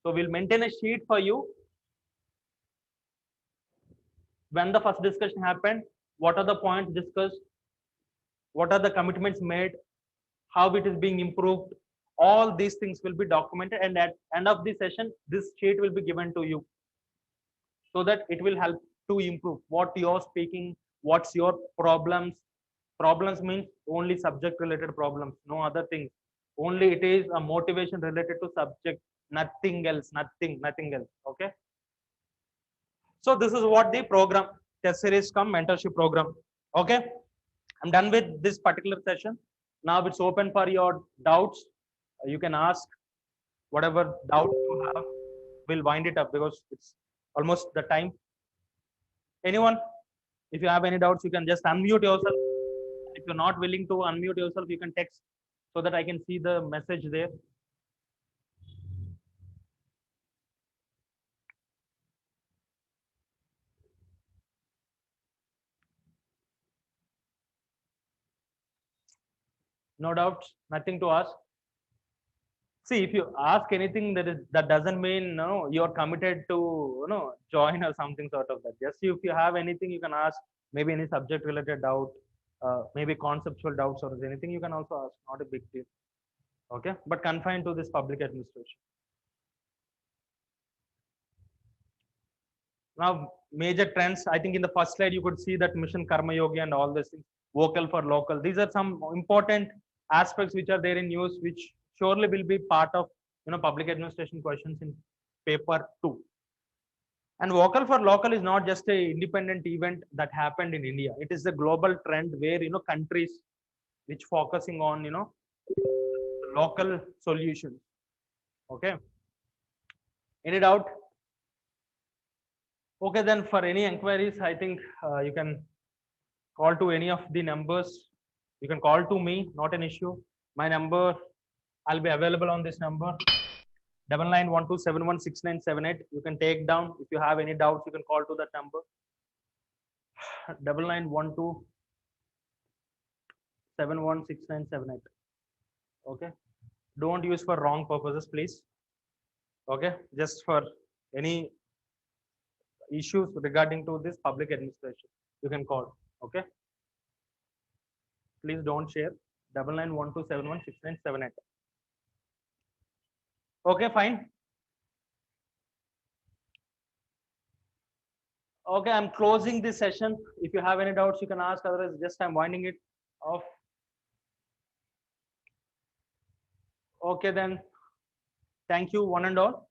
So we'll maintain a sheet for you. When the first discussion happened, what are the points discussed? What are the commitments made? How it is being improved? All these things will be documented, and at end of the session, this sheet will be given to you, so that it will help to improve what you're speaking, what's your problems. Problems means only subject related problems, no other things. Only it is a motivation related to subject, nothing else, nothing else. Okay. So this is what the program test series come mentorship program. Okay. I'm done with this particular session. Now it's open for your doubts. You can ask whatever doubt you have. We'll wind it up because it's almost the time. Anyone, if you have any doubts, you can just unmute yourself. If you're not willing to unmute yourself, you can text so that I can see the message there. No doubts, nothing to ask. See, if you ask anything, that doesn't mean no you're committed to join or something sort of that. Just if you have anything, you can ask. Maybe any subject related doubt, maybe conceptual doubts or anything, you can also ask. Not a big deal. Okay, but confined to this public administration. Now, major trends. I think in the first slide you could see that mission karma yogi and all these things. Vocal for local. These are some important aspects which are there in news, which surely will be part of public administration questions in paper 2. And vocal for local is not just a independent event that happened in India. It is a global trend where countries which focusing on local solutions. Okay. Any doubt? Okay, then for any inquiries, I think you can call to any of the numbers. You can call to me, not an issue. My number, I'll be available on this number, 9912716978. You can take down. If you have any doubts, you can call to that number, 9912716978. Okay. Don't use for wrong purposes, please. Okay. Just for any issues regarding to this public administration, you can call. Okay. Please don't share. 9912716978. Okay, fine. Okay, I'm closing this session. If you have any doubts, you can ask. Otherwise, just I'm winding it off. Okay, then. Thank you, one and all.